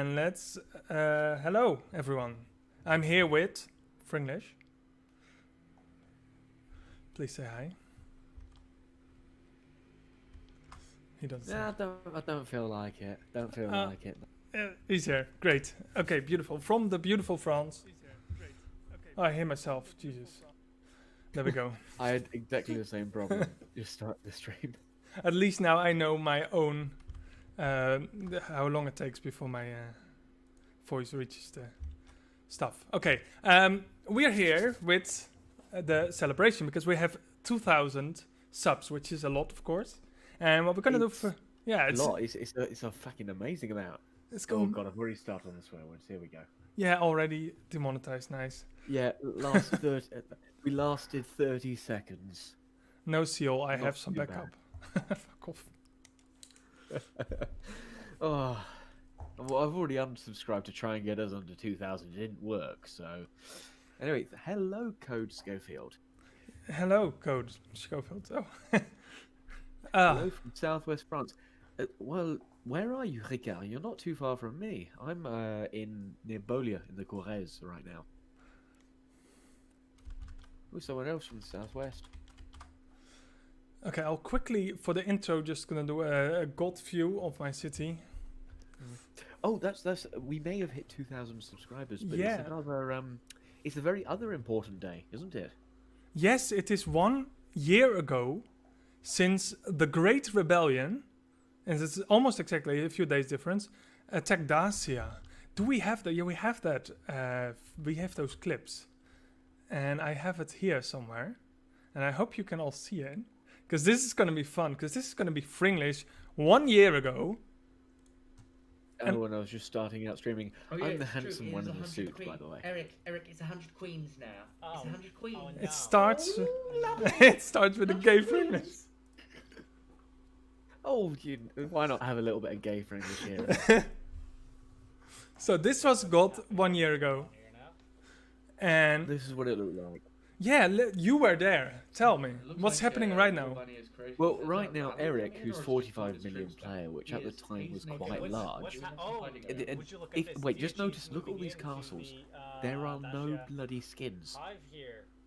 And let's... hello, everyone. I'm here with Fringlish. Please say hi. He doesn't Nah, I don't feel like it. Don't feel like it. he's here. Great. Okay, beautiful. From the beautiful France. Oh, I hear myself. Jesus. There we go. I had exactly the same problem. Just start the stream. At least now I know my own... how long it takes before my voice reaches the stuff. Okay. We're here with the celebration because we have 2,000 subs, which is a lot, of course. And what we're gonna do for it's a lot. It's a fucking amazing amount. Oh god, I've already started on the swear words. Here we go. Yeah, already demonetized. Nice. Yeah, we lasted 30 seconds. No seal. I Not have some too backup. Fuck off. Oh, well, I've already unsubscribed to try and get us under 2,000. It didn't work. So, anyway, hello, Code Schofield. Hello, Code Schofield. Oh. Hello from Southwest France. Well, where are you, Ricard? You're not too far from me. I'm in near Beaulieu in the Corrèze right now. With someone else from the Southwest. Okay, I'll quickly, for the intro, just gonna do a GoT view of my city. Oh, that's we may have hit 2,000 subscribers, but yeah. It's another it's a very other important day, isn't it? Yes, it is 1 year ago since the Great Rebellion, and it's almost exactly a few days difference, attacked Dacia. Do we have that? Yeah, we have that. We have those clips, and I have it here somewhere, and I hope you can all see it. Because this is going to be fun, because this is going to be Fringlish 1 year ago. And when I was just starting out streaming, I'm the handsome true. one in the suit, by the way. Eric, it's 100 queens now. It's 100 queens. Oh, no. It starts. It starts with a gay Fringlish. Oh, why not have a little bit of gay Fringlish here? So this was GoT 1 year ago, and this is what it looked like. Yeah, you were there. Tell me, what's happening right now? Well, right now, Eric, who's 45 million player, which at the time was quite large. Wait, just notice, look at all these castles. There are no bloody skins.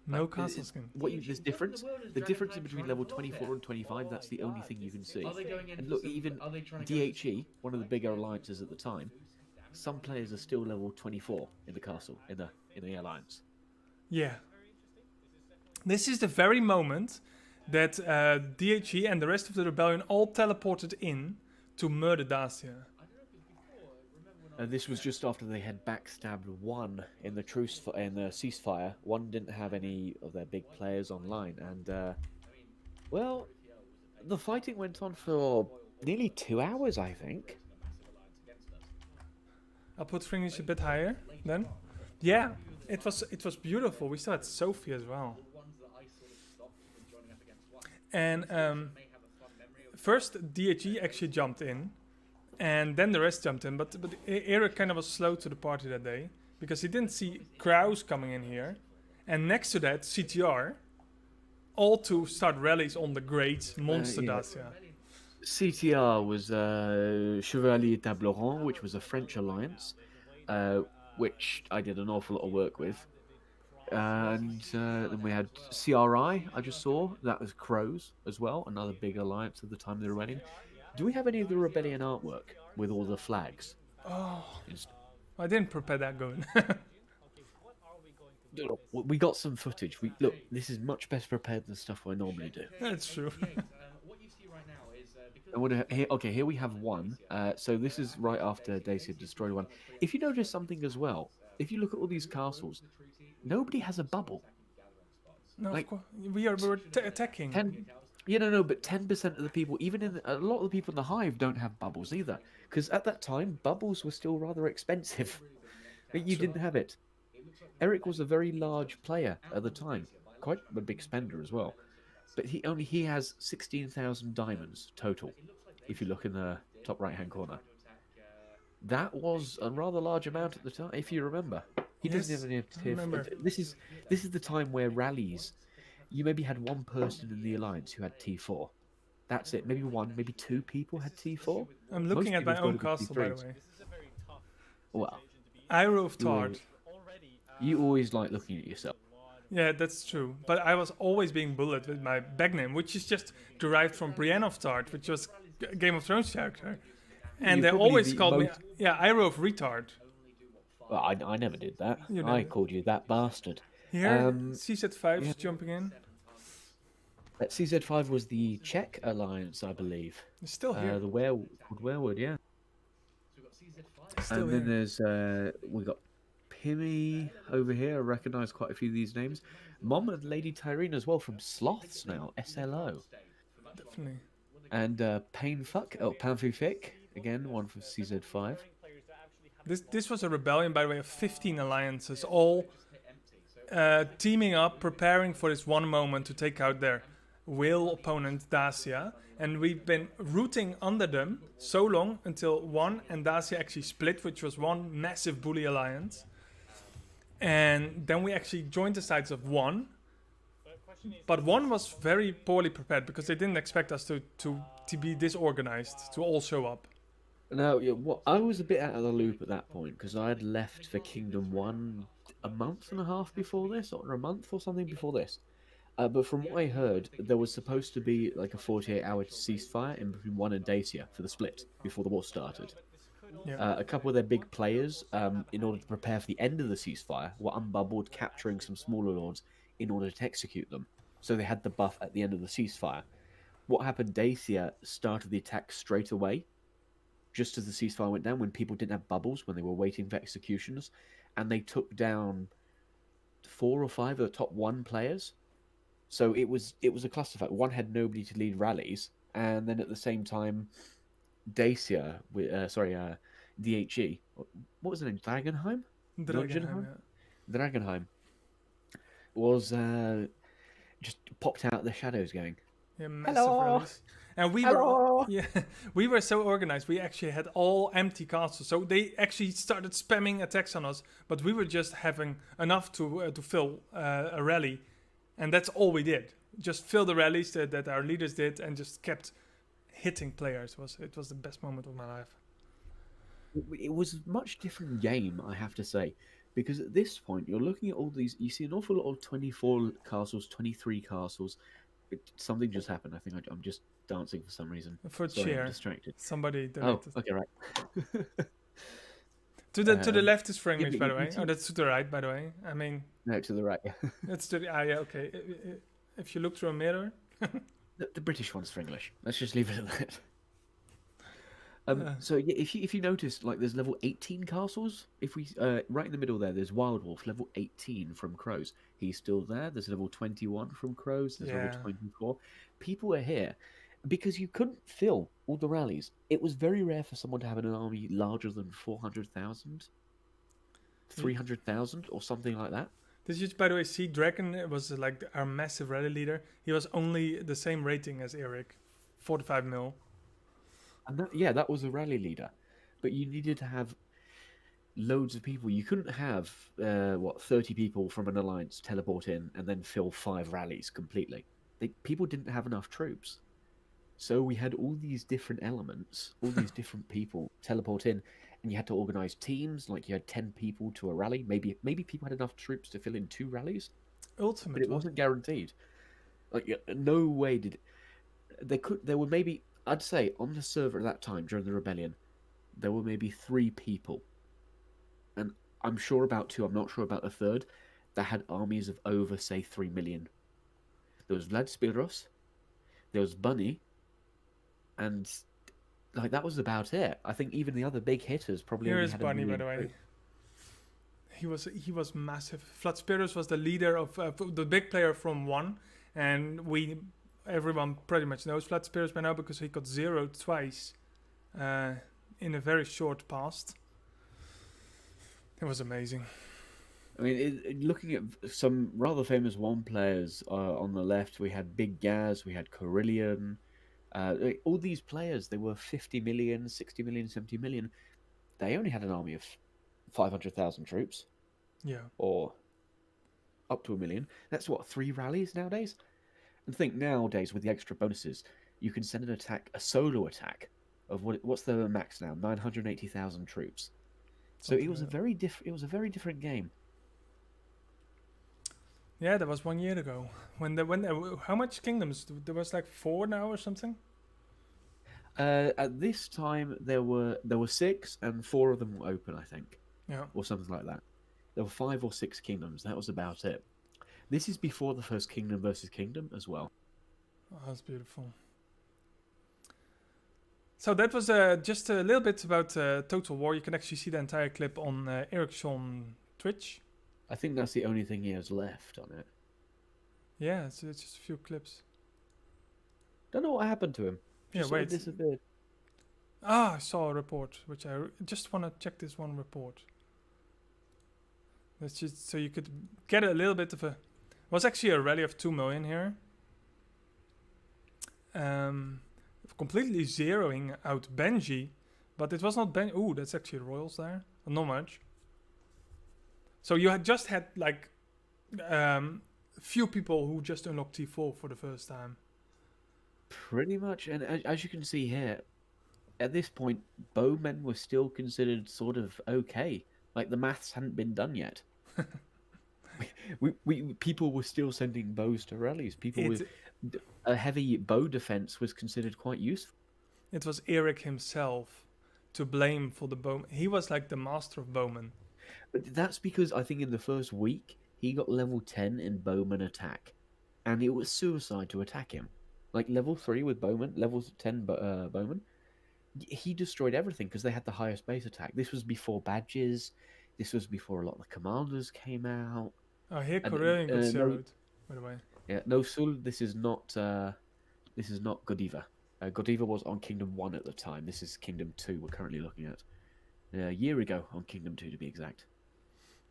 No castle skin. There's difference. The difference in between level 24 and 25, that's the only thing you can see. And look, even DHE, one of the bigger alliances at the time, some players are still level 24 in the castle, in the alliance. Yeah. This is the very moment that DHE and the rest of the rebellion all teleported in to murder Dacia. And this was just after they had backstabbed one in the ceasefire. One didn't have any of their big players online, and well, the fighting went on for nearly 2 hours, I think. I'll put Fringlish a bit higher then. Yeah, it was beautiful. We still had Sophie as well. And first DHE actually jumped in, and then the rest jumped in. But Eric kind of was slow to the party that day because he didn't see Kraus coming in here, and next to that CTR, all to start rallies on the great monster Dacia. CTR was Chevalier Tableron, which was a French alliance, which I did an awful lot of work with. And then we had CRI, I just saw. That was Crows as well, another big alliance at the time of the rebellion. Do we have any of the rebellion artwork with all the flags? Oh, I didn't prepare that good. We got some footage. Look, this is much better prepared than stuff I normally do. That's true. Here we have one. So this is right after Dacia destroyed one. If you notice something as well, if you look at all these castles, nobody has a bubble. No, like, of course. We're attacking. But 10% of the people, even a lot of the people in the hive, don't have bubbles either. Because at that time, bubbles were still rather expensive. But you didn't have it. Eric was a very large player at the time, quite a big spender as well. But he has 16,000 diamonds total. If you look in the top right-hand corner, that was a rather large amount at the time, if you remember. He doesn't have any tier. This is the time where rallies, you maybe had one person in the alliance who had T4. That's it. Maybe one, maybe two people had T4. I'm looking at my own castle, by the way. Well, Iru you thought. always, you always like looking at yourself. Yeah, that's true. But I was always being bullied with my back name, which is just derived from Brienne of Tart, which was a Game of Thrones character. And You're they probably always the called me, most- yeah, Iru of Retard. Well, I never did that. You I did. called you that bastard. Here, Um, CZ5's yeah. jumping in. CZ5 was the Czech alliance, I believe. It's still here. The called Werewood, yeah. It's still And here. then there's we got Pimmy over here. I recognise quite a few of these names. Mom and Lady Tyrene as well from Sloths now, SLO. Definitely. And Painfuck, Panfufic, again, one from CZ5. This was a rebellion, by the way, of 15 alliances, all teaming up, preparing for this one moment to take out their whale opponent, Dacia. And we've been rooting under them so long until one and Dacia actually split, which was one massive bully alliance. And then we actually joined the sides of one. But one was very poorly prepared because they didn't expect us to be disorganized, to all show up. No, yeah, I was a bit out of the loop at that point because I had left for Kingdom 1 a month and a half before this, or a month or something before this. But from what I heard, there was supposed to be like a 48-hour ceasefire in between one and Dacia for the split before the war started. Yeah. A couple of their big players, in order to prepare for the end of the ceasefire, were unbubbled, capturing some smaller lords in order to execute them. So they had the buff at the end of the ceasefire. What happened, Dacia started the attack straight away, just as the ceasefire went down, when people didn't have bubbles, when they were waiting for executions, and they took down 4 or 5 of the top 1 players. So it was a clusterfuck. One had nobody to lead rallies, and then at the same time, Dacia, DHE, what was the name? Dragonheim? Dragonheim, yeah. Dragonheim was just popped out of the shadows going, Yeah, massive Hello. rallies. And we were so organized. We actually had all empty castles, so they actually started spamming attacks on us. But we were just having enough to fill a rally, and that's all we did. Just fill the rallies that our leaders did, and just kept hitting players. It was the best moment of my life. It was a much different game, I have to say, because at this point you're looking at all these. You see an awful lot of 24 castles, 23 castles. Something just happened. I think I'm just dancing for some reason. For Sorry, I'm cheer, distracted. somebody Oh, donated. okay, right. To the left is Fringlish, but by the you way. see- Oh, that's to the right, by the way. I mean, No, to the right. it's to the yeah, okay. If you look through a mirror, The British one's Fringlish. Let's just leave it at that. So yeah, if you notice, like there's level 18 castles. If we right in the middle there's Wild Wolf, level 18 from Crows. He's still there. There's level 21 from Crows. There's level 24. People are here because you couldn't fill all the rallies. It was very rare for someone to have an army larger than 400,000, 300,000, or something like that. did you, by the way, see Dragon was like our massive rally leader? He was only the same rating as Eric, 45 mil. And that was a rally leader, but you needed to have loads of people. You couldn't have 30 people from an alliance teleport in and then fill 5 rallies completely. People didn't have enough troops, so we had all these different elements, all these different people teleport in, and you had to organize teams. Like you had 10 people to a rally. Maybe people had enough troops to fill in 2 rallies, Ultimate. but it wasn't guaranteed. Like no way did there were maybe, I'd say, on the server at that time during the rebellion, there were maybe 3 people, and I'm sure about 2. I'm not sure about the third, that had armies of over, say, 3 million. There was Vlad Spiros, there was Bunny, and like that was about it. I think even the other big hitters probably Here only is had Bunny, 1 by million the way. troops. He was massive. Vlad Spiros was the leader of the big player from 1, and everyone pretty much knows Vlad Spiros by now because he got zeroed twice in a very short past. It was amazing. I mean, looking at some rather famous 1 players on the left, we had Big Gaz, we had Carillion. All these players, they were 50 million, 60 million, 70 million. They only had an army of 500,000 troops. Yeah. Or up to 1 million. That's 3 rallies nowadays? And think nowadays, with the extra bonuses, you can send a solo attack of what's the max now? 980,000 troops. So Something it was a like that. very different game. Yeah, that was 1 year ago. How much kingdoms? There was like 4 now or something. At this time, there were 6, and 4 of them were open, I think, Yeah. or something like that. There were 5 or 6 kingdoms. That was about it. This is before the first kingdom versus kingdom as well. Oh, that's beautiful. So that was just a little bit about Total War. You can actually see the entire clip on Eric's on Twitch. I think that's the only thing he has left on it. Yeah, it's just a few clips. Don't know what happened to him. Yeah, Just sort of wait. disappeared. Ah, I saw a report, which I just want to check this one report. That's just so you could get a little bit of a. It was actually a rally of 2 million here. Completely zeroing out Benji, but it was not Ben. Ooh, that's actually royals there. Not much. So you had just had like few people who just unlocked T4 for the first time. Pretty much, and as you can see here, at this point, bowmen were still considered sort of okay. Like the maths hadn't been done yet. People were still sending bows to rallies. People with a heavy bow defense was considered quite useful. It was Eric himself to blame for the bowman. He was like the master of bowmen. But that's because I think in the first week he got level 10 in bowman attack, and it was suicide to attack him. Like level 3 with bowman, level 10 bowman. He destroyed everything because they had the highest base attack. This was before badges. This was before a lot of the commanders came out. Oh, here Corellian got zeroed, by the way. Yeah, no, Sul, this is not Godiva. Godiva was on Kingdom 1 at the time. This is Kingdom 2 we're currently looking at. A year ago on Kingdom 2 to be exact.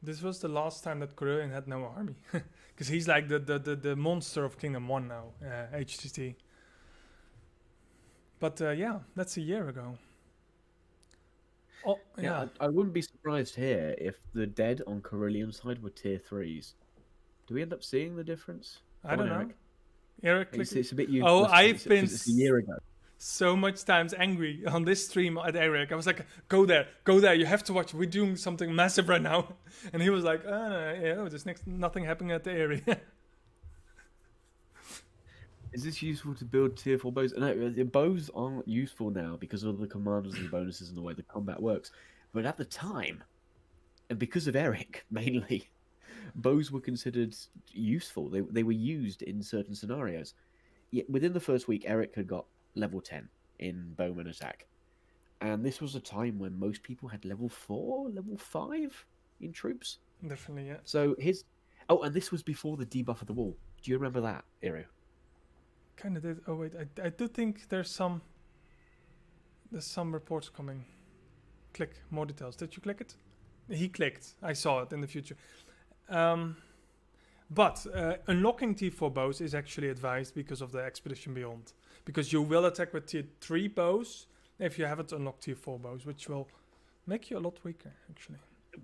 This was the last time that Corellian had no army. Because he's like the monster of Kingdom 1 now, HTT. But yeah, that's a year ago. Oh, yeah. I wouldn't be surprised here if the dead on Corellian side were tier 3s. Do we end up seeing the difference? I don't know. Eric, it's a bit useless. Oh, I've been it's a year ago. So much times angry on this stream at Eric. I was like, go there, you have to watch. We're doing something massive right now. And he was like, there's nothing happening at the area. Is this useful to build tier 4 bows? No, the bows aren't useful now because of the commanders and the bonuses and the way the combat works. But at the time, and because of Eric mainly, bows were considered useful. They were used in certain scenarios. Yet within the first week, Eric had got level 10 in bowman attack. And this was a time when most people had level 4, level 5 in troops. Definitely, yeah. So his... Oh, and this was before the debuff of the wall. Do you remember that, Iru? Kind of did. Oh, wait. I do think there's some reports coming. Click. More details. Did you click it? He clicked. I saw it in the future. But unlocking T4 bows is actually advised because of the Expedition Beyond. Because you will attack with tier 3 bows if you haven't unlocked tier 4 bows, which will make you a lot weaker, actually.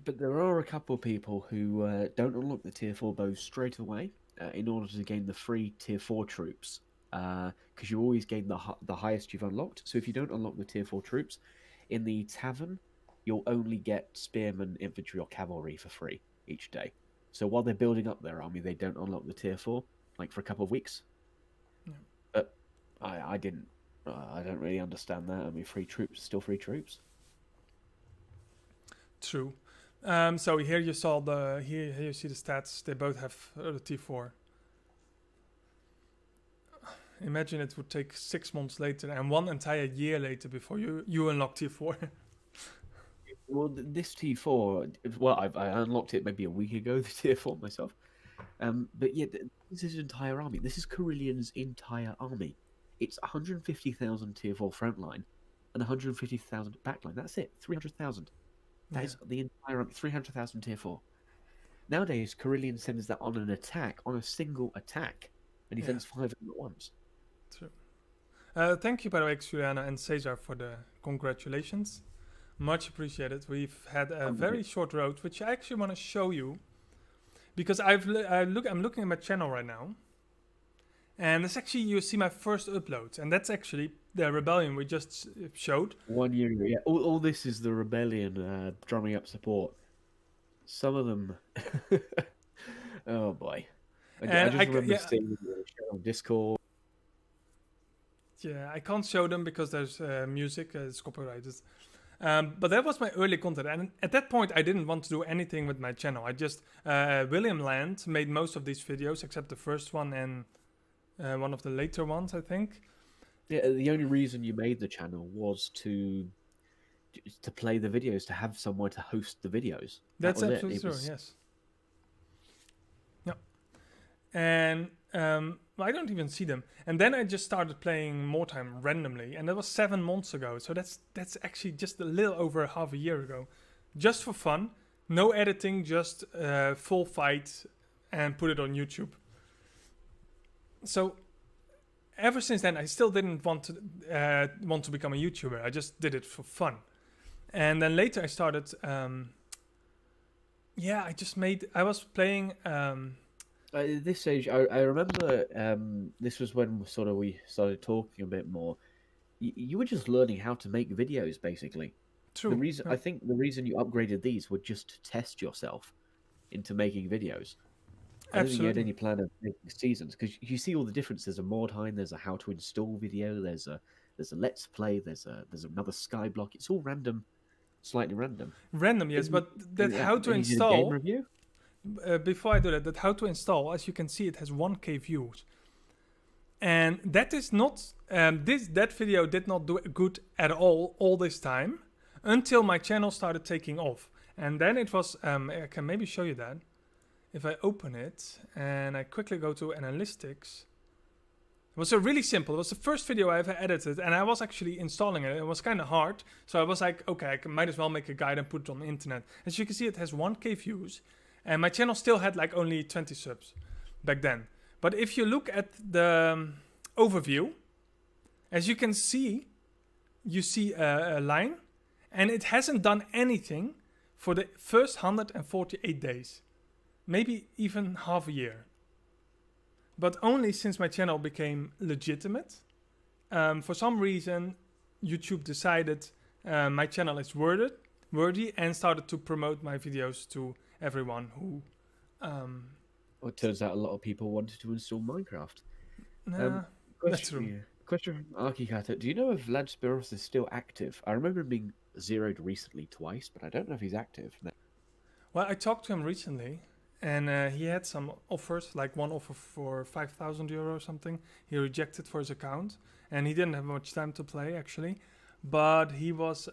But there are a couple of people who don't unlock the tier 4 bows straight away in order to gain the free tier 4 troops. Because you always gain the highest you've unlocked. So if you don't unlock the tier 4 troops, in the tavern, you'll only get spearmen, infantry, or cavalry for free each day. So while they're building up their army, they don't unlock the tier 4, like for a couple of weeks. Yeah. But I didn't. I don't really understand that. I mean, free troops, still free troops. True. So here you saw here you see the stats. They both have the T4. Imagine it would take 6 months later and 1 entire year later before you unlock T4. Well, this T4, well, I unlocked it maybe a week ago, the tier 4 myself. But yeah, this is his entire army. This is Corellian's entire army. It's 150,000 tier 4 frontline and 150,000 backline. That's it, 300,000. That is the entire army, 300,000 tier 4. Nowadays, Corellian sends that on an attack, on a single attack, and he sends 5 of them at once. True. Thank you, by the way, Juliana and Cesar, for the congratulations. Much appreciated. We've had a very short road, which I actually want to show you, because I'm looking at my channel right now, and it's actually, you see my first upload, and that's actually the rebellion we just showed. 1 year ago, yeah. All this is the rebellion drumming up support. Some of them, oh boy. I And just remember yeah, seeing the show on Discord. yeah, I can't show them because there's music, it's copyrighted. But that was my early content, and at that point I didn't want to do anything with my channel. I just William Land made most of these videos except the first one and one of the later ones, I think. Yeah, the only reason you made the channel was to play the videos, to have somewhere to host the videos. That's absolutely true. Yes. Yeah. And I don't even see them. And then I just started playing more time randomly, and that was 7 months ago. So that's actually just a little over half a year ago, just for fun, no editing, just full fight, and put it on YouTube. So ever since then, I still didn't want to become a YouTuber. I just did it for fun. And then later I started. I was playing. At this stage, I remember this was when we started talking a bit more. You were just learning how to make videos, basically. True. I think the reason you upgraded these were just to test yourself into making videos. I don't think you had any plan of making seasons, because you see all the differences. There's a Mordheim, there's a how to install video, there's a let's play, there's another Skyblock. It's all random, slightly random. Random, yes, but that how to install. Game review? Before I do that how to install, as you can see, it has 1K views, and that is not that video did not do good at all this time until my channel started taking off, and then it was I can maybe show you that if I open it and I quickly go to analytics. It was really simple. It was the first video I ever edited, and I was actually installing it. It was kind of hard, so I was like, okay, I might as well make a guide and put it on the internet. As you can see, it has 1K views. And my channel still had like only 20 subs back then. But if you look at the overview, as you can see, you see a line, and it hasn't done anything for the first 148 days. Maybe even half a year. But only since my channel became legitimate. For some reason, YouTube decided my channel is worthy and started to promote my videos to everyone who. Well, it turns out a lot of people wanted to install Minecraft. That's true. Question from Archicata. Do you know if Vlad Spiros is still active? I remember him being zeroed recently twice, but I don't know if he's active now. Well, I talked to him recently, and he had some offers, like one offer for 5,000 euro or something. He rejected for his account, and he didn't have much time to play, actually. But he was,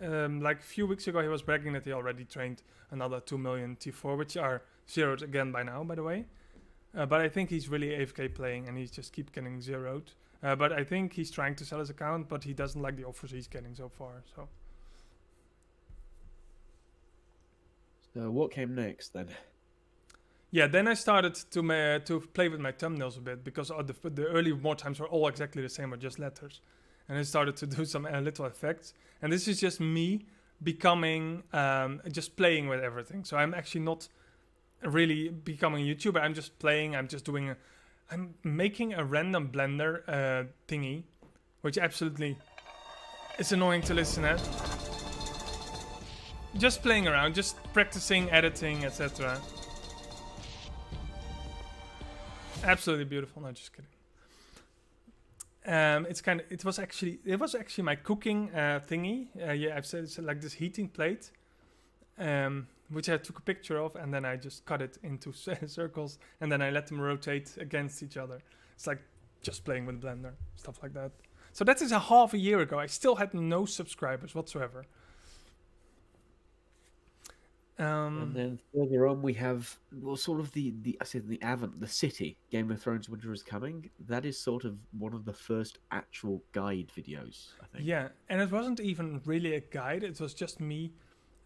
like a few weeks ago, he was bragging that he already trained another 2 million T4, which are zeroed again by now, by the way. But I think he's really AFK playing, and he's just keep getting zeroed. But I think he's trying to sell his account, but he doesn't like the offers he's getting so far. So what came next then? Yeah, then I started to play with my thumbnails a bit, because the early more times were all exactly the same, or just letters. And I started to do some little effects. And this is just me becoming, just playing with everything. So I'm actually not really becoming a YouTuber. I'm just playing. I'm making a random Blender thingy, which absolutely is annoying to listen at. Just playing around, just practicing, editing, etc. Absolutely beautiful. No, just kidding. It was actually my cooking thingy. I've said it's like this heating plate, which I took a picture of, and then I just cut it into circles, and then I let them rotate against each other. It's like just playing with Blender, stuff like that. So that is a half a year ago. I still had no subscribers whatsoever. And then further on, we have sort of the Avant, the city, Game of Thrones Winter is Coming. That is sort of one of the first actual guide videos, I think. Yeah, and it wasn't even really a guide. It was just me.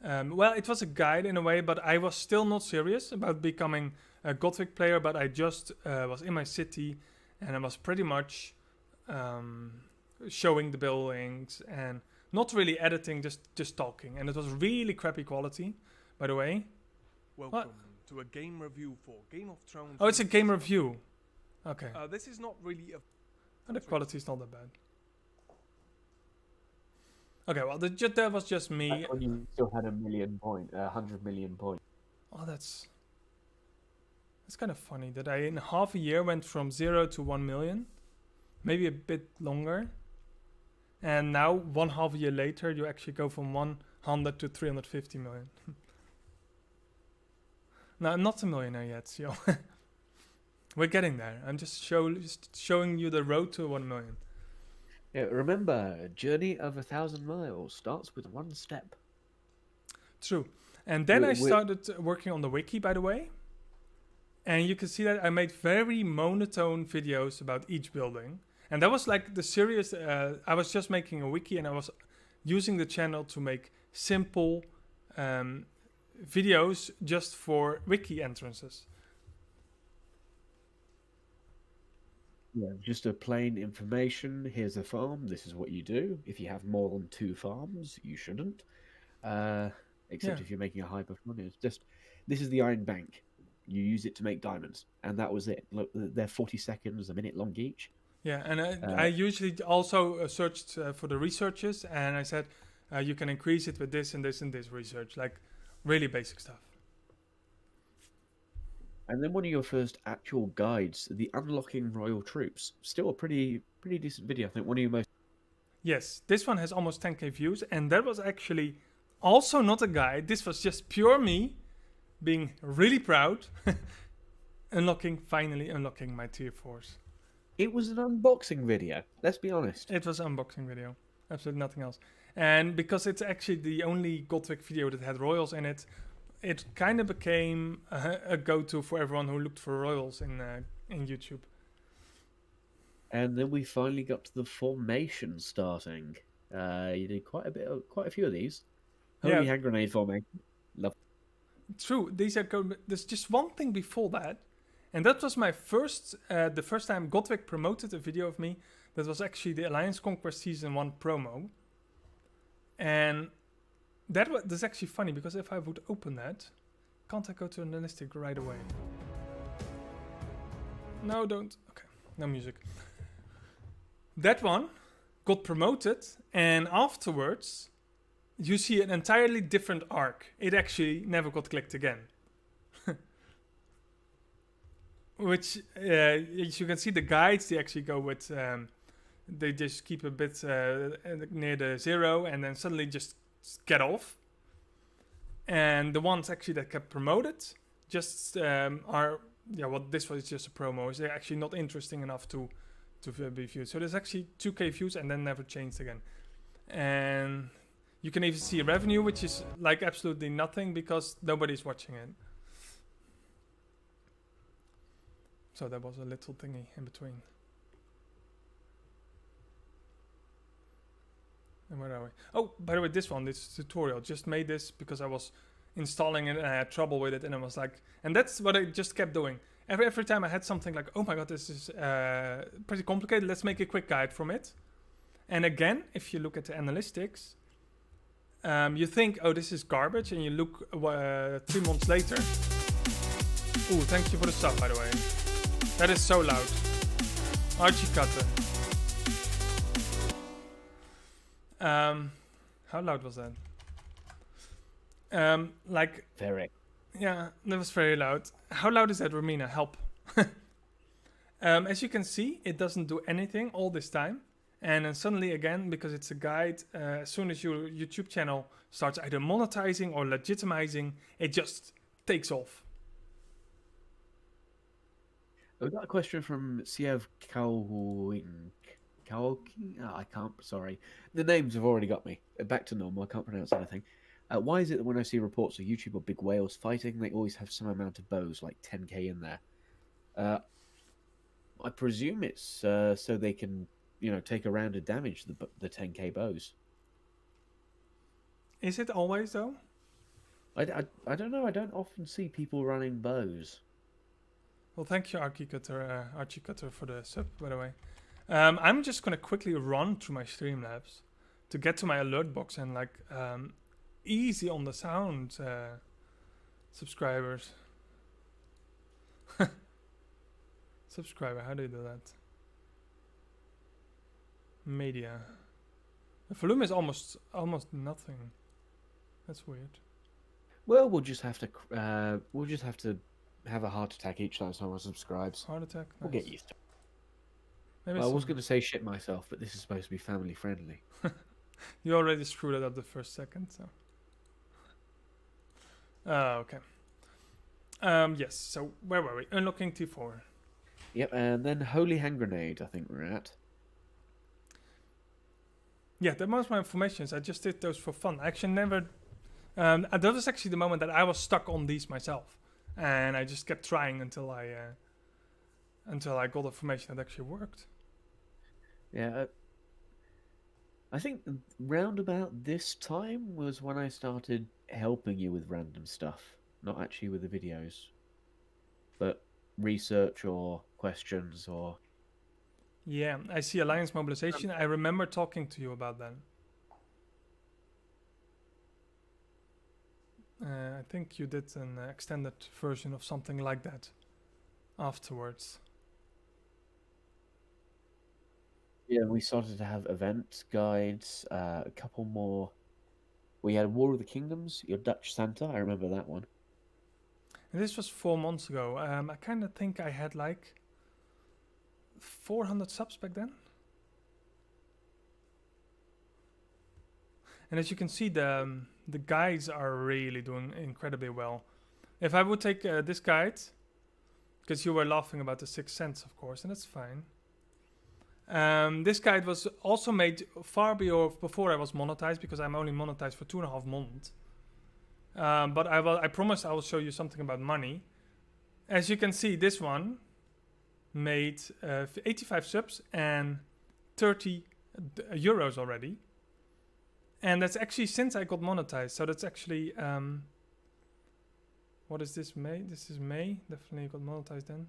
Well, it was a guide in a way, but I was still not serious about becoming a GoT WiC player. But I just was in my city, and I was pretty much showing the buildings and not really editing, just talking. And it was really crappy quality. By the way, welcome to a game review for Game of Thrones. Oh, it's a game review. Okay. This is not really a. And the quality is not that bad. Okay, well, that was just me. Back when you still had 100 million points. Oh, that's kind of funny that I in half a year went from 0 to 1 million, maybe a bit longer, and now 1/2 year later you actually go from 100 to 350 million. No, I'm not a millionaire yet, so we're getting there. I'm just showing you the road to 1 million. Yeah, remember, a journey of 1,000 miles starts with one step. True. And then I We- started working on the wiki, by the way. And you can see that I made very monotone videos about each building. And that was like the serious... I was just making a wiki and I was using the channel to make simple videos just for wiki entrances. Yeah, just a plain information. Here's a farm. This is what you do. If you have more than 2 farms, you shouldn't. Except Yeah. if you're making a high performance. It's just, this is the Iron Bank. You use it to make diamonds. And that was it. Look, they're 40 seconds, a minute long each. Yeah, and I usually also searched for the researches, and I said you can increase it with this and this and this research, like really basic stuff. And then one of your first actual guides, the Unlocking Royal Troops. Still a pretty decent video. I think one of your most... Yes, this one has almost 10k views, and that was actually also not a guide. This was just pure me being really proud, finally unlocking my tier 4s. It was an unboxing video. Let's be honest. It was an unboxing video, absolutely nothing else. And because it's actually the only GoT WiC video that had royals in it, it kind of became a go-to for everyone who looked for royals in YouTube. And then we finally got to the formation starting. You did quite a few of these. Holy hand grenade formation. Love. True. There's just one thing before that, and that was my the first time GoT WiC promoted a video of me. That was actually the Alliance Conquest Season 1 promo. And that's actually funny, because if I would open that, can't I go to analytic right away? No, don't. Okay, no music. That one got promoted, and afterwards you see an entirely different arc. It actually never got clicked again. Which, as you can see, the guides, they actually go with... they just keep a bit near the 0 and then suddenly just get off. And the ones actually that kept promoted just are... Yeah, well, this was just a promo. They're actually not interesting enough to be viewed. So there's actually 2k views and then never changed again. And you can even see revenue, which is like absolutely nothing because nobody's watching it. So that was a little thingy in between. And where are we? Oh, by the way, this tutorial, just made this because I was installing it and I had trouble with it, and I was like, and that's what I just kept doing. Every time I had something like, oh my god, this is pretty complicated, let's make a quick guide from it. And again, if you look at the analytics, you think, oh, this is garbage, and you look 3 months later. Ooh, thank you for the sub, by the way. That is so loud. Archie Cutter. How loud was that? Like... Very. Yeah, that was very loud. How loud is that, Romina? Help. As you can see, it doesn't do anything all this time. And then suddenly again, because it's a guide, as soon as your YouTube channel starts either monetizing or legitimizing, it just takes off. We got a question from Siev Kowing. I can't, sorry. The names have already got me. Back to normal, I can't pronounce anything. Why is it that when I see reports of YouTube or big whales fighting, they always have some amount of bows, like 10k in there? I presume it's so they can, take a round of damage, the 10k bows. Is it always, though? I don't know. I don't often see people running bows. Well, thank you, Archie Cutter, for the sub, by the way. I'm just going to quickly run through my Streamlabs to get to my alert box and, like, easy on the sound, subscribers. Subscriber, how do you do that? Media. The volume is almost nothing. That's weird. Well, we'll just have to have a heart attack each time someone subscribes. Heart attack. We'll Nice. get used to it. Maybe Well, I was some- going to say shit myself, but this is supposed to be family friendly. You already screwed it up the first second, so. Okay. Yes. So where were we? Unlocking T4. Yep, and then Holy Hand Grenade, I think we're at. Yeah, that was my informations. I just did those for fun. I actually never. That was actually the moment that I was stuck on these myself, and I just kept trying until I got information that actually worked. Yeah, I think round about this time was when I started helping you with random stuff. Not actually with the videos, but research or questions or... Yeah, I see Alliance mobilization. I remember talking to you about that. I think you did an extended version of something like that afterwards. Yeah, we started to have event guides, a couple more. We had War of the Kingdoms, your Dutch Santa, I remember that one. And this was 4 months ago. I kind of think I had like 400 subs back then. And as you can see, the guides are really doing incredibly well. If I would take this guide, because you were laughing about the 6 cents, of course, and that's fine. This guide was also made far before I was monetized, because I'm only monetized for 2.5 months. But I promise I will show you something about money. As you can see, this one made 85 subs and 30 euros already. And that's actually since I got monetized. So that's actually... what is this, May? This is May. Definitely got monetized then.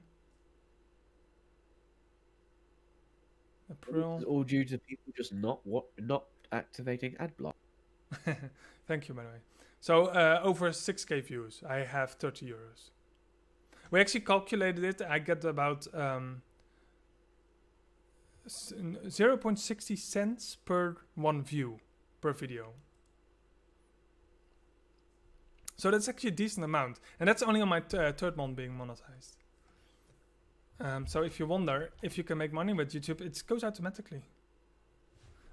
April. It's all due to people just not activating ad block. Thank you, by the way. So over 6k views, I have 30 euros. We actually calculated it. I get about 0.60 cents per 1 view per video. So that's actually a decent amount. And that's only on my third month being monetized. So if you wonder if you can make money with YouTube, it goes automatically.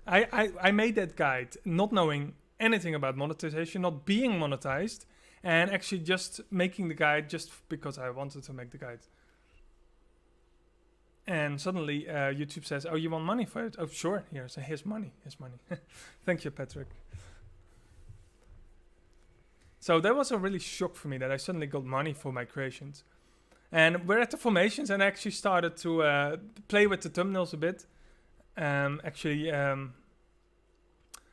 I made that guide not knowing anything about monetization, not being monetized, and actually just making the guide just because I wanted to make the guide. And suddenly YouTube says, "Oh, you want money for it? Oh, sure. Here's money. Here's money." Thank you, Patrick. So that was a really shock for me that I suddenly got money for my creations. And we're at the formations, and I actually started to play with the thumbnails a bit.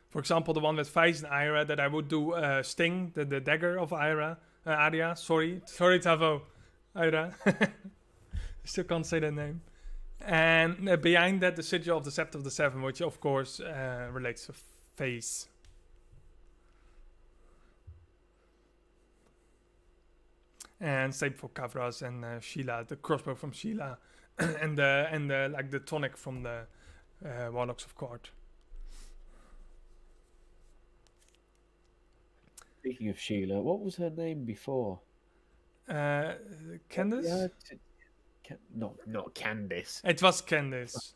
For example, the one with Vice and Ira, that I would do Sting, the dagger of Ira, Aria. Sorry, Tavo, Ira. I still can't say that name. And behind that, the sigil of the Scepter of the Seven, which of course relates to Face. And same for Kavras and Sheila, the crossbow from Sheila, and the like the tonic from the Warlocks of Court. Speaking of Sheila, what was her name before? Candice? Not Candice. It was Candice.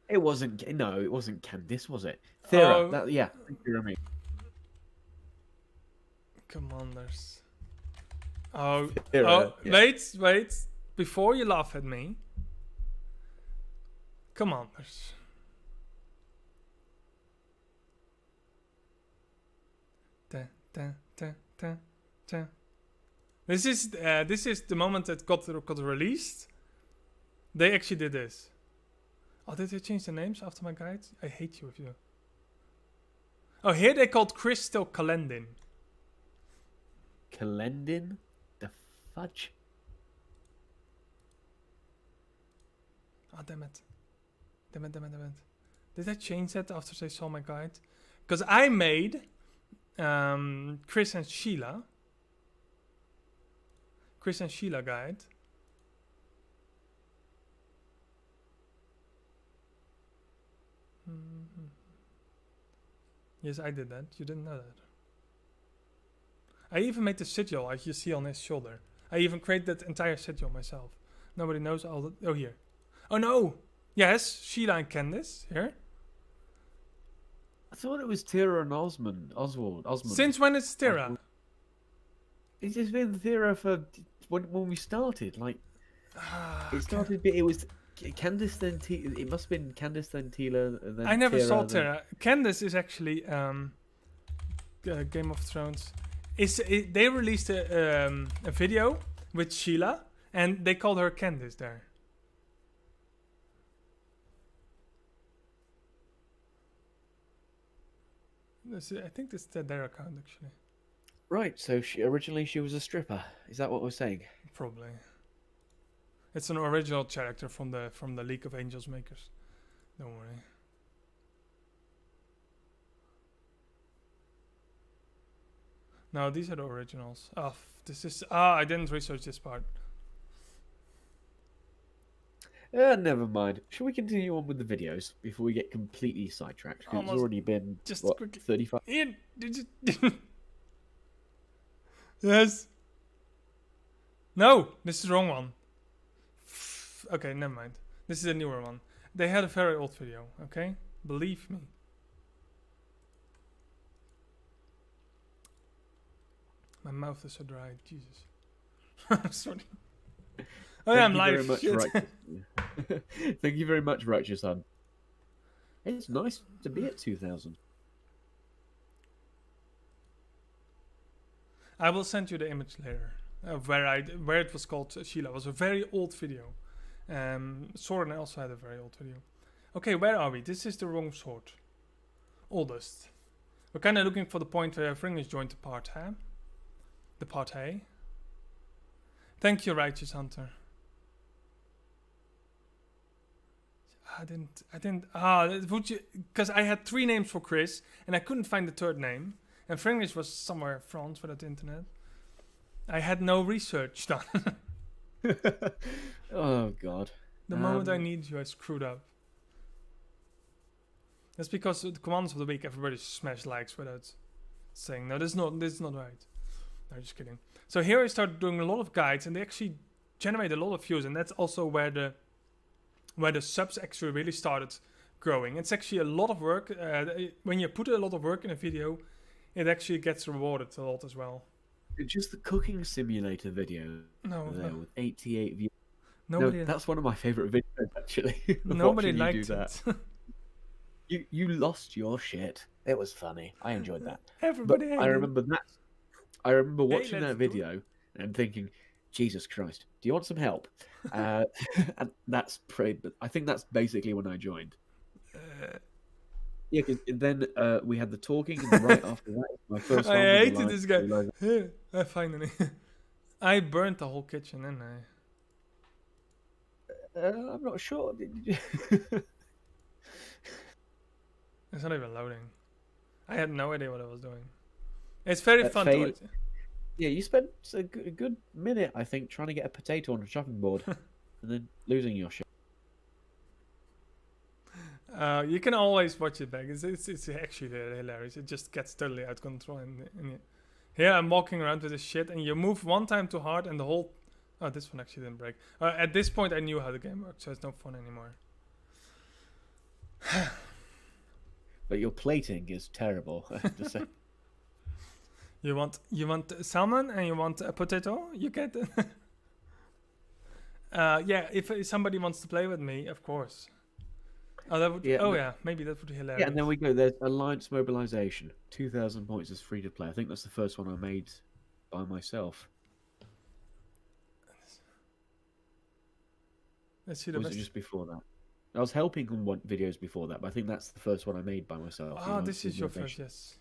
It wasn't. No, it wasn't Candice, was it? Thera. Oh. Yeah, you know what I mean. Commanders. Oh, Thera, yeah. Wait. Before you laugh at me. Commanders. This is the moment that got released. They actually did this. Oh, did they change the names after my guide? I hate you if you... Oh, here they called Crystal Kalendin. Kalendin? The fudge? Oh, damn it. Did I change that after they saw my guide? Because I made Chris and Sheila guide. Yes, I did that. You didn't know that. I even made the sigil, as you see on his shoulder. I even created that entire sigil myself. Nobody knows all the... Oh, here. Oh, no! Yes, Sheila and Candice, here. I thought it was Tira and Osmond. Since when is Tira? Oswald. It's just been Tira for when we started. Like, it started. It was Candice then Tila. It must have been Candice then Tila. And then I never Tira, saw then... Tira. Candice is actually Game of Thrones. They released a video with Sheila, and they called her Candice there. I think this is their account actually. Right. So originally she was a stripper. Is that what we're saying? Probably. It's an original character from the League of Angels makers. Don't worry. No, these are the originals. Oh, this is... I didn't research this part. Never mind. Shall we continue on with the videos before we get completely sidetracked? 'Cause it's already been, just what, quickly. 35... Ian, did you... Yes. No, this is the wrong one. Okay, never mind. This is a newer one. They had a very old video, okay? Believe me. My mouth is so dry, Jesus. Sorry. Oh yeah, I'm live. Thank you very much, Righteous Son. It's nice to be at 2000. I will send you the image later. Where it was called Sheila. It was a very old video. Soren also had a very old video. Okay, where are we? This is the wrong sort. Oldest. We're kind of looking for the point where Fringlish joined the part, huh? The part A. Thank you, Righteous Hunter. Would you? Because I had 3 names for Chris, and I couldn't find the 3rd name. And Fringlish was somewhere in France without the internet. I had no research done. Oh God! The moment I need you, I screwed up. That's because the commands of the week, everybody smash likes without saying no. This is not right. No, just kidding. So here I started doing a lot of guides, and they actually generate a lot of views, and that's also where the subs actually really started growing. It's actually a lot of work. When you put a lot of work in a video, it actually gets rewarded a lot as well. Just the cooking simulator video. No. With 88 views. Nobody. No, that's one of my favorite videos actually. Nobody liked that. it. You lost your shit. It was funny. I enjoyed that. Everybody. But I remember that. I remember watching let's that video and thinking, Jesus Christ, do you want some help? And that's I think that's basically when I joined. Yeah, because then we had the talking, and right after that, my first one. I hated this guy. Finally, I burnt the whole kitchen, didn't I? I'm not sure. It's not even loading. I had no idea what I was doing. It's very fun to watch. Yeah, you spent a good minute, I think, trying to get a potato on a chopping board, and then losing your shit. You can always watch it back. It's actually hilarious. It just gets totally out of control. Here I'm walking around with this shit, and you move one time too hard, and the whole... Oh, this one actually didn't break. At this point, I knew how the game worked, so it's no fun anymore. But your plating is terrible, I have to say. You want salmon and you want a potato? You get it. Yeah, if somebody wants to play with me, of course. Oh, that would. Yeah, maybe that would be hilarious. Yeah, and then we go. There's Alliance Mobilization. 2,000 points is free to play. I think that's the first one I made by myself. Let's see the was it just before that? I was helping on videos before that, but I think that's the first one I made by myself. Ah, this is your first. Yes.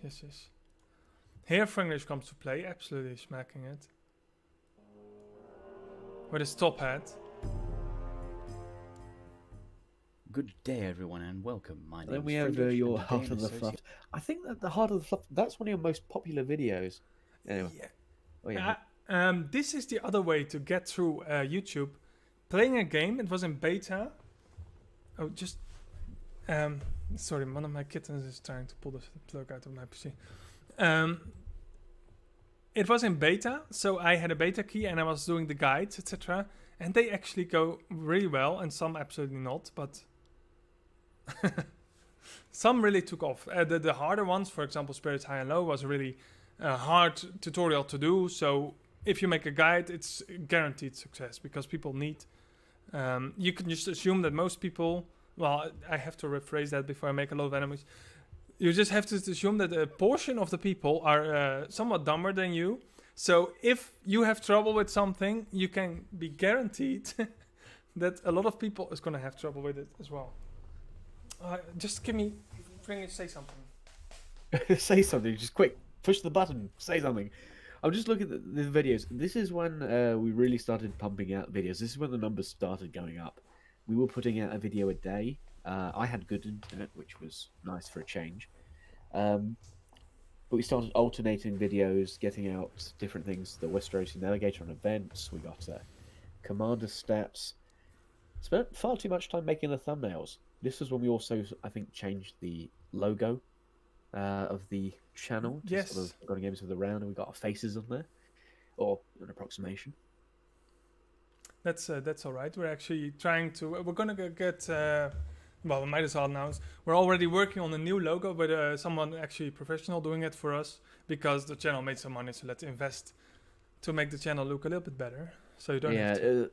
Here, Fringlish comes to play. Absolutely smacking it with his top hat. Good day, everyone, and welcome. My name is Then we have your Heart of the Fluff. I think that the Heart of the Fluff, that's one of your most popular videos. Anyway. Yeah. Oh, yeah. This is the other way to get through YouTube. Playing a game, it was in beta. Oh, just Sorry, one of my kittens is trying to pull the plug out of my PC. It was in beta, so I had a beta key and I was doing the guides, etc. And they actually go really well, and some absolutely not, but some really took off. The harder ones, for example, Spirits High and Low, was a really hard tutorial to do. So if you make a guide, it's guaranteed success because people need. You can just assume that most people. Well, I have to rephrase that before I make a lot of enemies. You just have to assume that a portion of the people are somewhat dumber than you. So if you have trouble with something, you can be guaranteed that a lot of people is going to have trouble with it as well. Just give me, say something. Say something, just quick. Push the button. Say something. I'm just looking at the videos. This is when we really started pumping out videos. This is when the numbers started going up. We were putting out a video a day. I had good internet, which was nice for a change. But we started alternating videos, getting out different things. The Westerosi Navigator on events. We got commander stats. Spent far too much time making the thumbnails. This was when we also, I think, changed the logo of the channel. Yes. Sort of got games of the round, and we got our faces on there, or an approximation. That's all right. We're actually trying to. We're gonna get. Well, we might as well announce. We're already working on a new logo, but someone actually professional doing it for us because the channel made some money. So let's invest to make the channel look a little bit better. So you don't have to.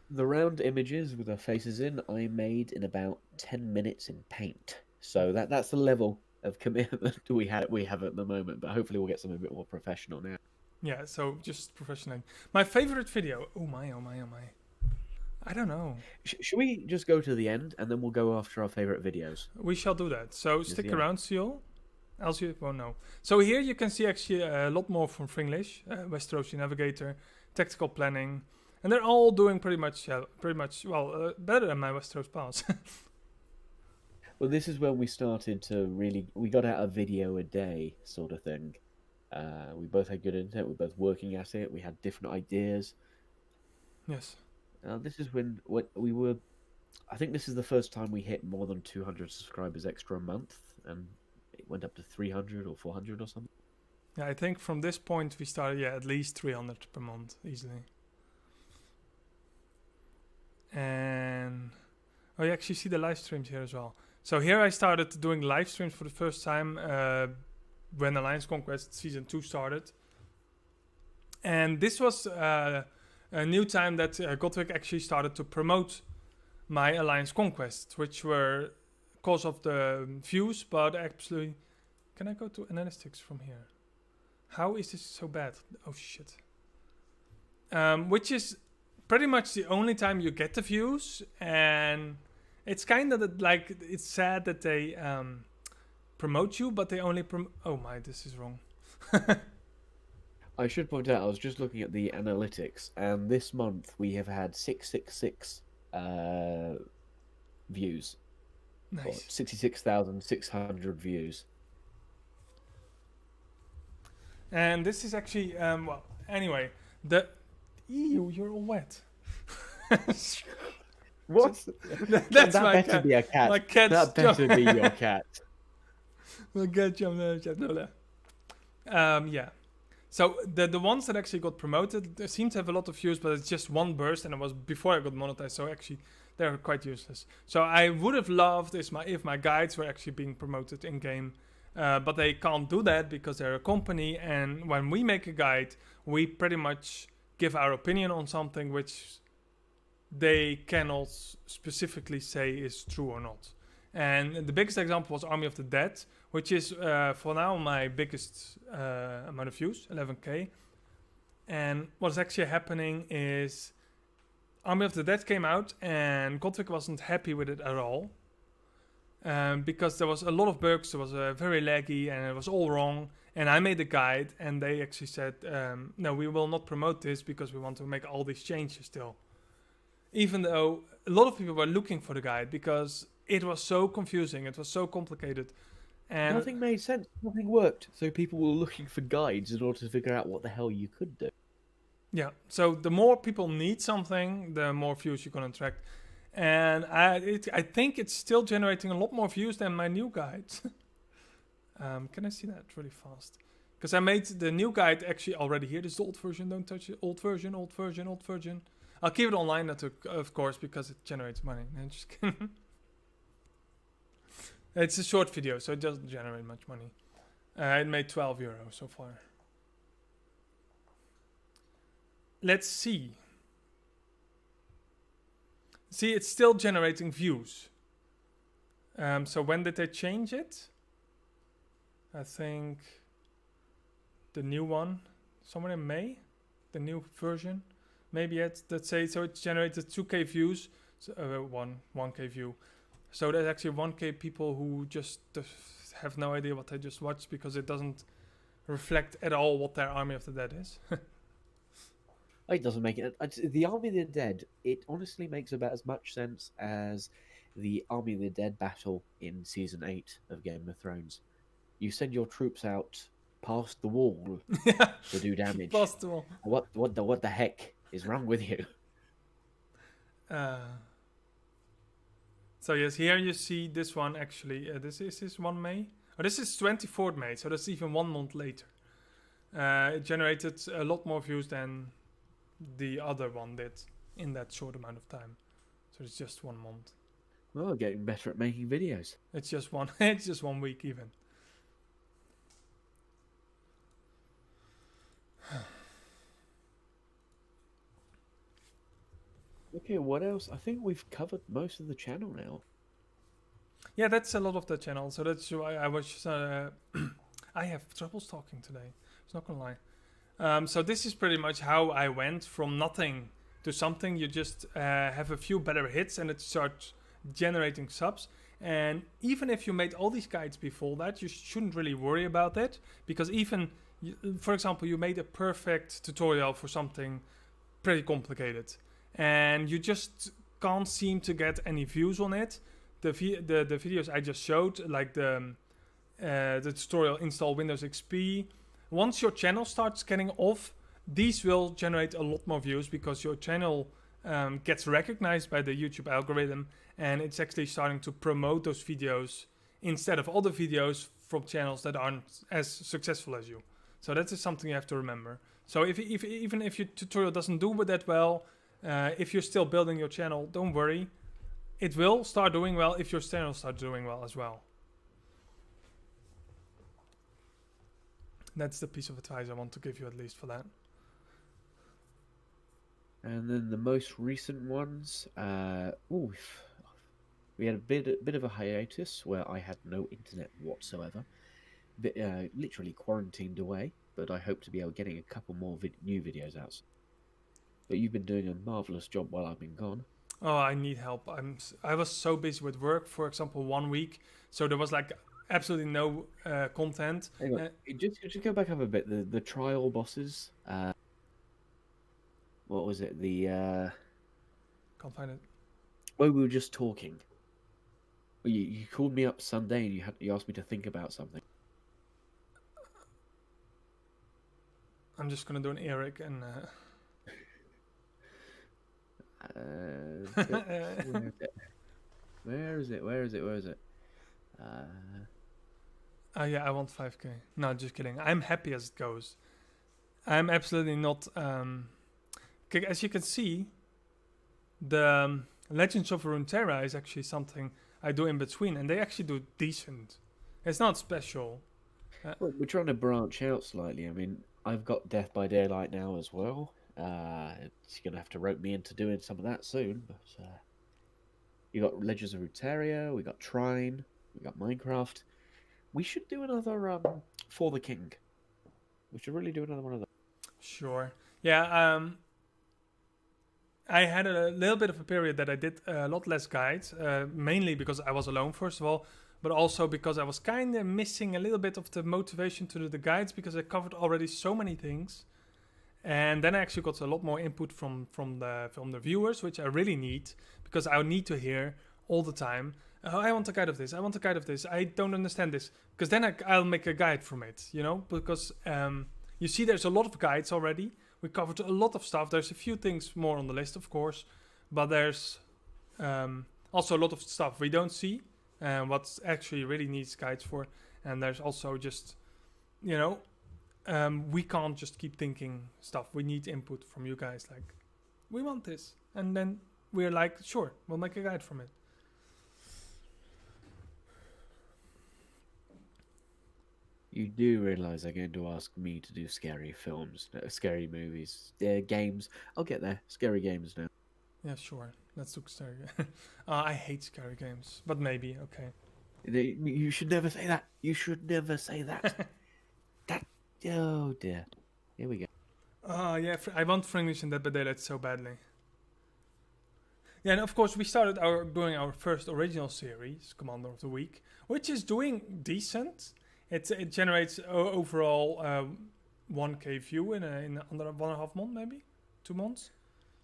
The round images with our faces in, I made in about 10 minutes in Paint. So that's the level of commitment we have at the moment. But hopefully we'll get something a bit more professional now. Yeah. So just professional. My favorite video. Oh my. Oh my. Oh my. I don't know. Should we just go to the end and then we'll go after our favorite videos? We shall do that. So Just stick the end. around, Seal. Else you won't know. So here you can see actually a lot more from Fringlish, Westerosi Navigator, tactical planning, and they're all doing pretty much better than my Westeros pals. Well, this is when we started to we got out a video a day sort of thing. We both had good internet. We were both working at it. We had different ideas. Yes. This is when we were. I think this is the first time we hit more than 200 subscribers extra a month, and it went up to 300 or 400 or something. Yeah, I think from this point we started at least 300 per month easily. And you actually see the live streams here as well. So here I started doing live streams for the first time when Alliance Conquest Season 2 started. And this was a new time that GoT WiC actually started to promote my Alliance Conquest, which were cause of the views, but actually... Can I go to analytics from here? How is this so bad? Oh shit. Which is pretty much the only time you get the views, and it's kind of like, it's sad that they promote you, but they only oh my, this is wrong. I should point out, I was just looking at the analytics, and this month we have had 666 views. Or Nice. 66,600 views. And this is actually, anyway, ew, you're all wet. What? That's that my better cat. be a cat. My cat's That better be your cat. My cat jumped on the chat. No. Yeah. So the ones that actually got promoted, they seem to have a lot of views, but it's just one burst, and it was before I got monetized, so actually they're quite useless. So I would have loved if my guides were actually being promoted in game, but they can't do that because they're a company, and when we make a guide, we pretty much give our opinion on something which they cannot specifically say is true or not. And the biggest example was Army of the Dead, which is for now my biggest amount of views, 11k. And what's actually happening is Army of the Dead came out and GoT WiC wasn't happy with it at all. Because there was a lot of bugs, it was very laggy, and it was all wrong. And I made a guide, and they actually said, no, we will not promote this because we want to make all these changes still. Even though a lot of people were looking for the guide because it was so confusing, it was so complicated. And Nothing made sense. Nothing worked. So people were looking for guides in order to figure out what the hell you could do. yeah, so the more people need something, the more views you're going to attract. And I think it's still generating a lot more views than my new guide. Can I see that really fast? Because I made the new guide actually already here. This is the old version. Don't touch it. Old version, old version, old version. I'll keep it online, of course, because it generates money. No, just kidding. It's a short video, so it doesn't generate much money. It made €12 so far. Let's see. See, it's still generating views. So when did they change it? I think the new one, somewhere in May, the new version. Maybe let's say, so it generated 2K views, so, 1K view. So there's actually 1K people who just have no idea what they just watched because it doesn't reflect at all what their Army of the Dead is. It doesn't make it. The Army of the Dead, it honestly makes about as much sense as the Army of the Dead battle in Season 8 of Game of Thrones. You send your troops out past the wall to do damage. Past the wall. What the heck is wrong with you? So yes, here you see this one actually. This is 1 May. Oh, this is 24th May, so that's even 1 month later. It generated a lot more views than the other one did in that short amount of time. So it's just 1 month. Well, we're getting better at making videos. It's just one. It's just 1 week even. Okay, what else? I think we've covered most of the channel now. Yeah, that's a lot of the channel. So that's why I was. I have troubles talking today. It's not gonna lie. So this is pretty much how I went from nothing to something. You just have a few better hits and it starts generating subs. And even if you made all these guides before that, you shouldn't really worry about it. Because even, for example, you made a perfect tutorial for something pretty complicated. And you just can't seem to get any views on it. The videos I just showed, like the tutorial install Windows XP, once your channel starts getting off, these will generate a lot more views because your channel gets recognized by the YouTube algorithm and it's actually starting to promote those videos instead of other videos from channels that aren't as successful as you. So that is something you have to remember. So even if your tutorial doesn't do that well, if you're still building your channel, don't worry. It will start doing well if your channel starts doing well as well. That's the piece of advice I want to give you at least for that. And then the most recent ones, we had a bit of a hiatus where I had no internet whatsoever, literally quarantined away. But I hope to be able getting a couple more new videos out. But you've been doing a marvelous job while I've been gone. Oh, I need help. I was so busy with work, for example, 1 week. So there was like absolutely no content. Hang on. Just go back up a bit. The trial bosses. What was it? Can't find it. Well, we were just talking. You called me up Sunday and you asked me to think about something. I'm just gonna do an Eric and. Where is it? Oh yeah, I want 5k. No, just kidding. I'm happy as it goes. I'm absolutely not. As you can see, the Legends of Runeterra is actually something I do in between, and they actually do decent. It's not special. Well, we're trying to branch out slightly. I mean, I've got Death by Daylight now as well. It's gonna have to rope me into doing some of that soon. But you got Legends of Runeterra, we got Trine, we got Minecraft. We should do another For the King. We should really do another one of those. Sure. Yeah. I had a little bit of a period that I did a lot less guides, mainly because I was alone, first of all, but also because I was kind of missing a little bit of the motivation to do the guides because I covered already so many things. And then I actually got a lot more input from the viewers, which I really need, because I need to hear all the time, oh, I want a guide of this, I want a guide of this, I don't understand this, because then I'll make a guide from it, you know, because you see there's a lot of guides already. We covered a lot of stuff. There's a few things more on the list, of course, but there's Also a lot of stuff we don't see, and what's actually really needs guides for. And there's also just, you know, we can't just keep thinking stuff. We need input from you guys. Like, we want this, and then we're like, sure, we'll make a guide from it. You do realize they're going to ask me to do scary films, scary movies, games. I'll get there. Scary games now. Yeah, sure. Let's do scary. I hate scary games, but maybe okay. You should never say that. You should never say that. Oh dear. Here we go. Yeah, I want Fringlish and Dead by Daylight so badly. Yeah, and of course we started doing our first original series, Commander of the Week, which is doing decent. It generates overall 1k view in under 1.5 month, maybe 2 months.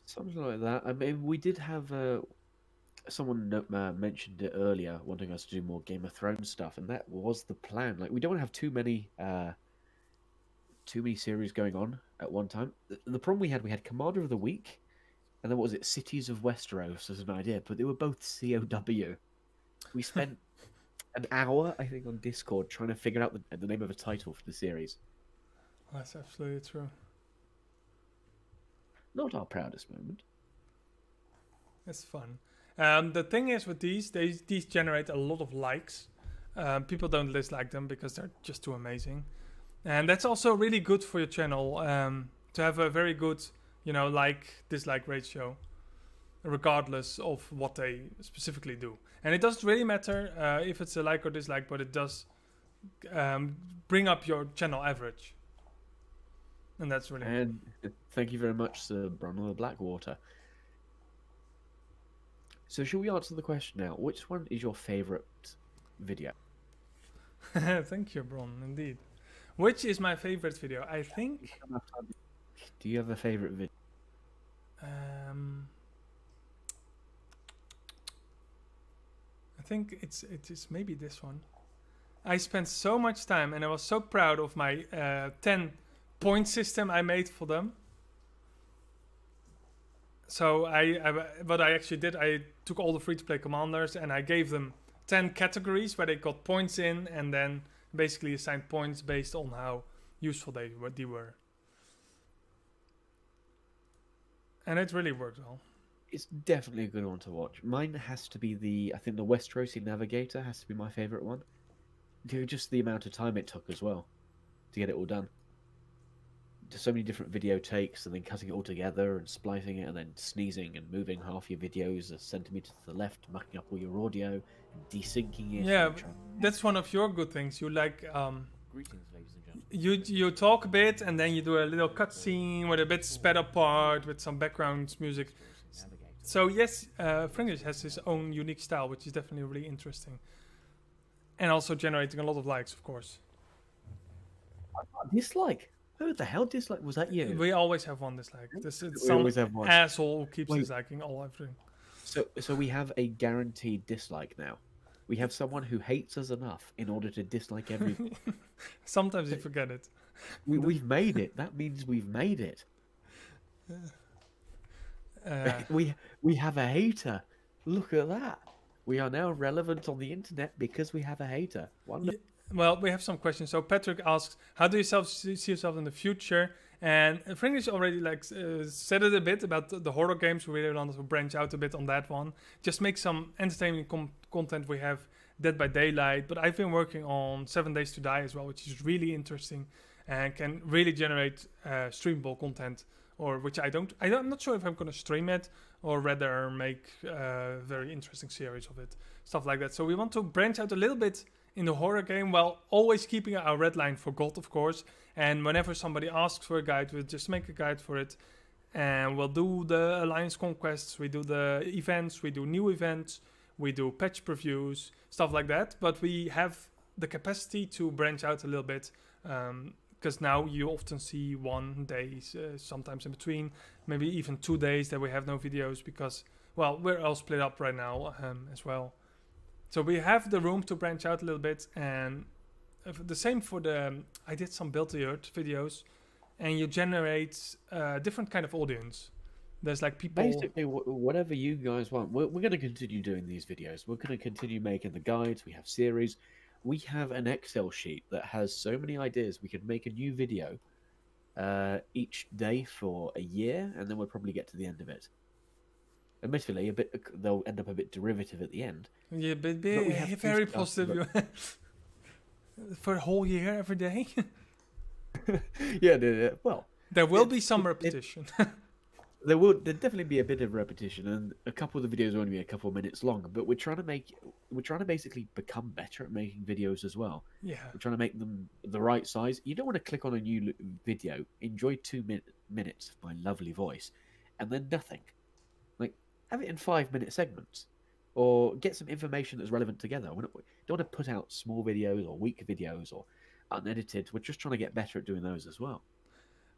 Something like that. I mean, we did have someone mentioned it earlier, wanting us to do more Game of Thrones stuff, and that was the plan. Like, we don't want to have too many series going on at one time. The problem we had Commander of the Week, and then what was it, Cities of Westeros as an idea, but they were both COW. We spent an hour, I think, on Discord trying to figure out the name of a title for the series. That's absolutely true. Not our proudest moment. It's fun. The thing is with these generate a lot of likes. People don't dislike them because they're just too amazing. And that's also really good for your channel, to have a very good, like-dislike ratio, regardless of what they specifically do. And it doesn't really matter if it's a like or dislike, but it does bring up your channel average. And that's really And thank you very much, Sir Brunel of Blackwater. So should we answer the question now? Which one is your favourite video? Thank you, Bron, indeed. Which is my favorite video? I think... Do you have a favourite video? I think it is maybe this one. I spent so much time and I was so proud of my 10-point system I made for them. So what I actually did, I took all the free-to-play commanders and I gave them 10 categories where they got points in, and then basically assigned points based on how useful they were. And it really worked well. It's definitely a good one to watch. Mine has to be I think the Westerosi Navigator has to be my favourite one. Just the amount of time it took as well to get it all done. Just so many different video takes, and then cutting it all together and splicing it, and then sneezing and moving half your videos a centimetre to the left, mucking up all your audio, and desyncing it. Yeah, that's one of your good things. You like Greetings, ladies and gentlemen. you talk a bit, and then you do a little cutscene with a bit sped up part with some background music. So yes, Fringlish has his own unique style, which is definitely really interesting, and also generating a lot of likes, of course. Dislike? Who the hell dislike? Was that you? We always have one dislike. This is We some always have one. asshole who keeps Wait. disliking all everything. So we have a guaranteed dislike now. We have someone who hates us enough in order to dislike everything. Sometimes you forget it. We've made it. That means we've made it. We have a hater. Look at that. We are now relevant on the internet because we have a hater. Wonderful. Well, we have some questions. So Patrick asks, how do you see yourself in the future? And Fringlish already said it a bit about the horror games. We really want to branch out a bit on that one. Just make some entertaining content. We have Dead by Daylight, but I've been working on 7 Days to Die as well, which is really interesting and can really generate streamable content. Or which I'm not sure if I'm going to stream it or rather make a very interesting series of it. Stuff like that. So we want to branch out a little bit in the horror game while always keeping our red line for GoT, of course. And whenever somebody asks for a guide, we'll just make a guide for it. And we'll do the Alliance Conquests, we do the events, we do new events, we do patch previews, stuff like that. But we have the capacity to branch out a little bit. Because now you often see 1 day, sometimes in between, maybe even 2 days that we have no videos because, well, we're all split up right now as well. So we have the room to branch out a little bit, and the same for I did some Build the Earth videos, and you generate a different kind of audience. There's like people. Basically, whatever you guys want. We're going to continue doing these videos. We're going to continue making the guides. We have series. We have an Excel sheet that has so many ideas. We could make a new video each day for a year, and then we'll probably get to the end of it. Admittedly, they'll end up a bit derivative at the end. Yeah, but we have very stuff, positive. For a whole year, every day. Yeah, well, There will be some repetition. there'll definitely be a bit of repetition, and a couple of the videos will only be a couple of minutes long. But we're trying to basically become better at making videos as well. Yeah. We're trying to make them the right size. You don't want to click on a new video, enjoy 2 minutes of my lovely voice, and then nothing. Like, have it in 5-minute segments, or get some information that's relevant together. We don't want to put out small videos or weak videos or unedited. We're just trying to get better at doing those as well.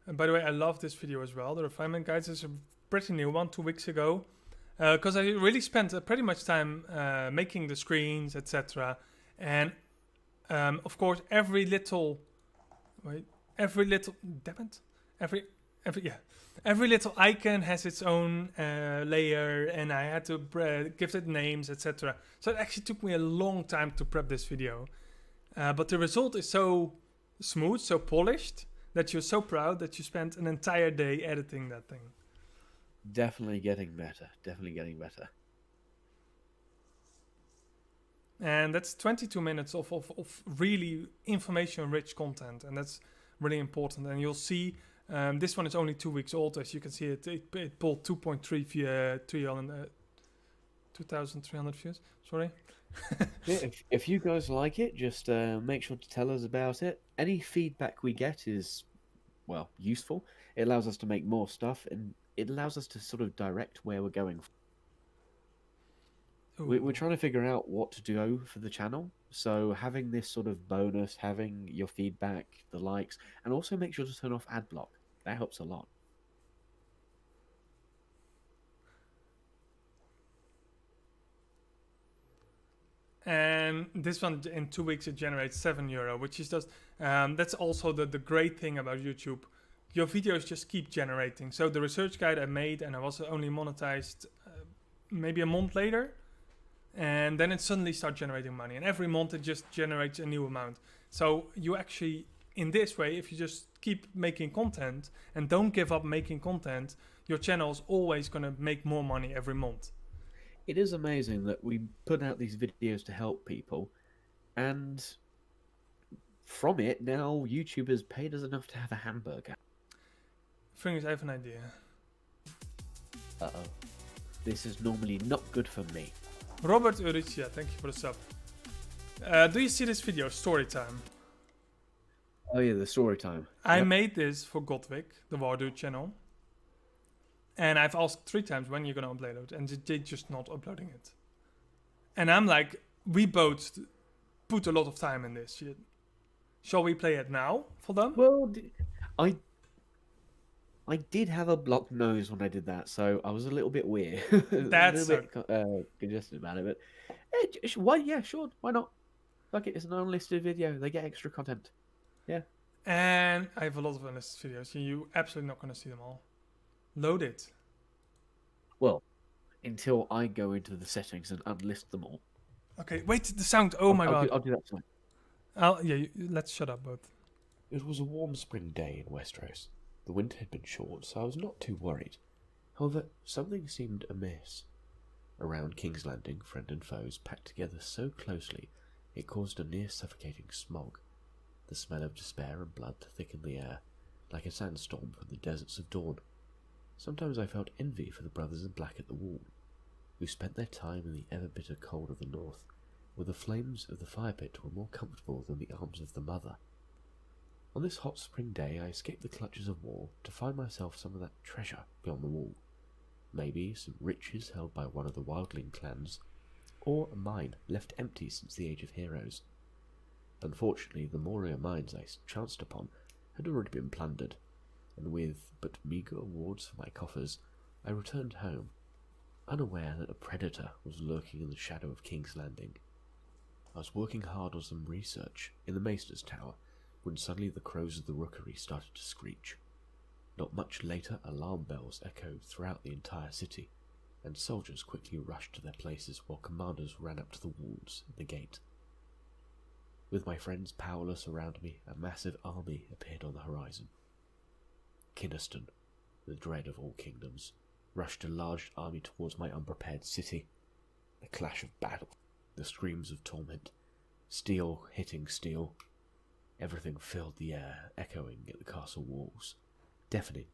And by the way, I love this video as well. The refinement guides is a pretty new one, 2 weeks ago. Because I really spent pretty much time making the screens, etc. And of course, every little icon has its own layer, and I had to give it names, etc. So it actually took me a long time to prep this video. But the result is so smooth, so polished, that you're so proud that you spent an entire day editing that thing. Definitely getting better. Definitely getting better. And that's 22 minutes of really information-rich content, and that's really important. And you'll see, this one is only 2 weeks old, as you can see. It pulled 2,300 views. Sorry. Yeah, if you guys like it, just make sure to tell us about it. Any feedback we get is, well, useful. It allows us to make more stuff, and it allows us to sort of direct where we're going. We're trying to figure out what to do for the channel. So having this sort of bonus, having your feedback, the likes, and also make sure to turn off ad block. That helps a lot. And this one, in 2 weeks, it generates €7, which is just, that's also the great thing about YouTube. Your videos just keep generating. So the research guide I made, and I was only monetized maybe a month later, and then it suddenly starts generating money. And every month it just generates a new amount. So you actually, in this way, if you just keep making content and don't give up making content, your channel is always going to make more money every month. It is amazing that we put out these videos to help people, and from it, now YouTube has paid us enough to have a hamburger. Fringlish, I have an idea. Uh-oh. This is normally not good for me. Robert Uricia, thank you for the sub. Do you see this video, Storytime? Oh yeah, the story time. I made this for GoT WiC, the Wardo channel. And I've asked 3 times when you're going to upload it, and they're just not uploading it. And I'm like, we both put a lot of time in this shit. Shall we play it now for them? Well, I did have a blocked nose when I did that, so I was a little bit weird. That's a little bit congested about it, but yeah, sure, why not? Fuck it, it's an unlisted video. They get extra content. Yeah. And I have a lot of unlisted videos. You're absolutely not going to see them all. Load it. Well, until I go into the settings and unlist them all. Okay, wait, the sound. Oh my god. I'll do that tonight. Let's shut up both. It was a warm spring day in Westeros. The winter had been short, so I was not too worried. However, something seemed amiss. Around King's Landing, friend and foes packed together so closely it caused a near suffocating smog. The smell of despair and blood thickened the air, like a sandstorm from the deserts of dawn. Sometimes I felt envy for the brothers in black at the wall, who spent their time in the ever-bitter cold of the north, where the flames of the fire pit were more comfortable than the arms of the mother. On this hot spring day I escaped the clutches of war to find myself some of that treasure beyond the wall. Maybe some riches held by one of the wildling clans, or a mine left empty since the Age of Heroes. Unfortunately, the Moria mines I chanced upon had already been plundered, and with but meagre rewards for my coffers, I returned home, unaware that a predator was lurking in the shadow of King's Landing. I was working hard on some research in the Maester's Tower, when suddenly the crows of the rookery started to screech. Not much later, alarm bells echoed throughout the entire city, and soldiers quickly rushed to their places while commanders ran up to the walls and the gate. With my friends powerless around me, a massive army appeared on the horizon. Kynaston, the dread of all kingdoms, rushed a large army towards my unprepared city. A clash of battle, the screams of torment, steel hitting steel. Everything filled the air, echoing at the castle walls, deafening,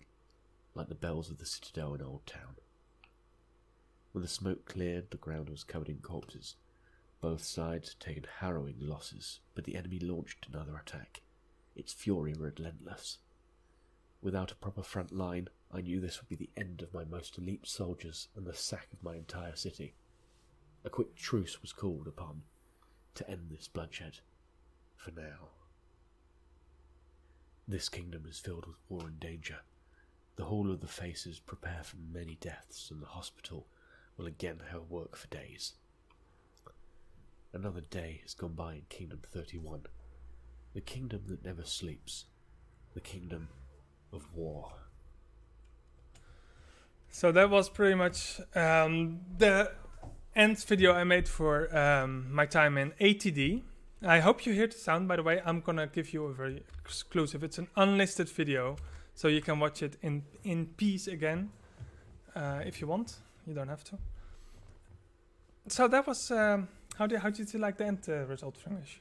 like the bells of the citadel in Old Town. When the smoke cleared, the ground was covered in corpses. Both sides had taken harrowing losses, but the enemy launched another attack, its fury relentless. Without a proper front line, I knew this would be the end of my most elite soldiers and the sack of my entire city. A quick truce was called upon to end this bloodshed, for now. This kingdom is filled with war and danger. The Hall of the Faces prepare for many deaths, and the hospital will again have work for days. Another day has gone by in Kingdom 31, the kingdom that never sleeps, the kingdom of war. So that was pretty much the end video I made for my time in ATD. I hope you hear the sound, by the way. I'm gonna give you a very exclusive. It's an unlisted video, so you can watch it in peace again if you want. You don't have to. So that was how did you like the end result, Fringlish?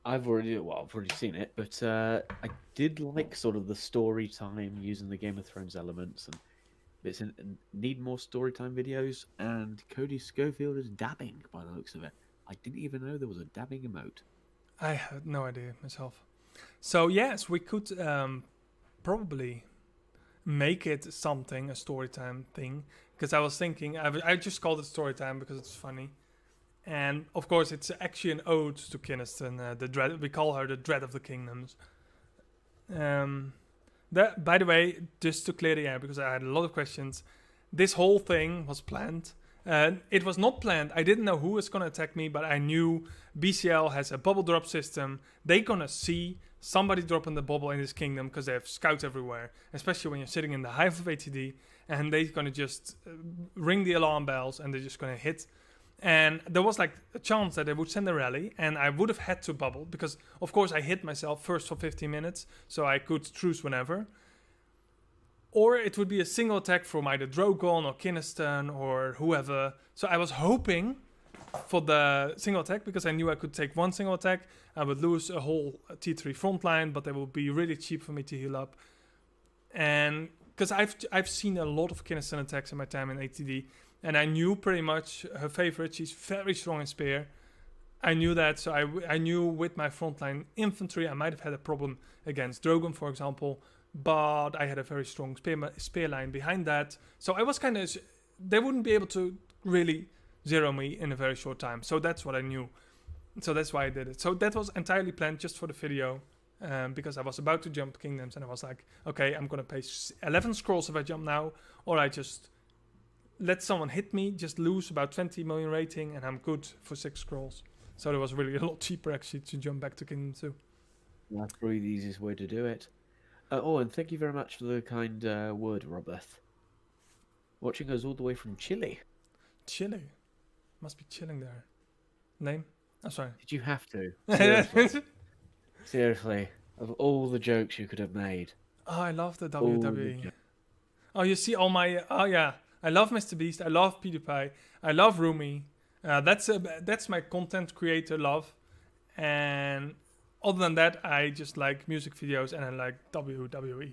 I've already seen it, but I did like sort of the story time using the Game of Thrones elements, and bits need more story time videos. And Cody Schofield is dabbing by the looks of it. I didn't even know there was a dabbing emote. I had no idea myself. So yes, we could probably make it something, a storytime thing, because I was thinking I just called it storytime because it's funny. And of course, it's actually an ode to Kynaston, the dread. We call her the dread of the kingdoms. That, by the way, just to clear the air, because I had a lot of questions. This whole thing was planned. It was not planned. I didn't know who was gonna attack me, but I knew BCL has a bubble drop system. They're gonna see somebody dropping the bubble in this kingdom because they have scouts everywhere, especially when you're sitting in the hive of ATD, and they're gonna just ring the alarm bells and they're just gonna hit. And there was like a chance that they would send a rally, and I would have had to bubble because, of course, I hit myself first for 15 minutes, so I could truce whenever. Or it would be a single attack from either Drogon or Kynaston or whoever. So I was hoping for the single attack because I knew I could take one single attack. I would lose a whole T3 front line, but they would be really cheap for me to heal up. And because I've seen a lot of Kynaston attacks in my time in ATD, and I knew pretty much her favorite. She's very strong in spear. I knew that, so I knew with my frontline infantry I might have had a problem against Drogon, for example, but I had a very strong spear line behind that. So I was kind of... They wouldn't be able to really zero me in a very short time. So that's what I knew. So that's why I did it. So that was entirely planned just for the video, because I was about to jump kingdoms, and I was like, okay, I'm going to pay 11 scrolls if I jump now, or I just... let someone hit me, just lose about 20 million rating, and I'm good for 6 scrolls. So it was really a lot cheaper, actually, to jump back to Kingdom 2. That's probably the easiest way to do it. And thank you very much for the kind word, Robert. Watching us all the way from Chile. Chile? Must be chilling there. Name? I'm sorry. Did you have to? Seriously. Seriously. Of all the jokes you could have made. Oh, I love the WWE. Oh, you see all my... Oh, yeah. I love Mr. Beast. I love PewDiePie. I love Rumi. That's my content creator love. And other than that, I just like music videos and I like WWE.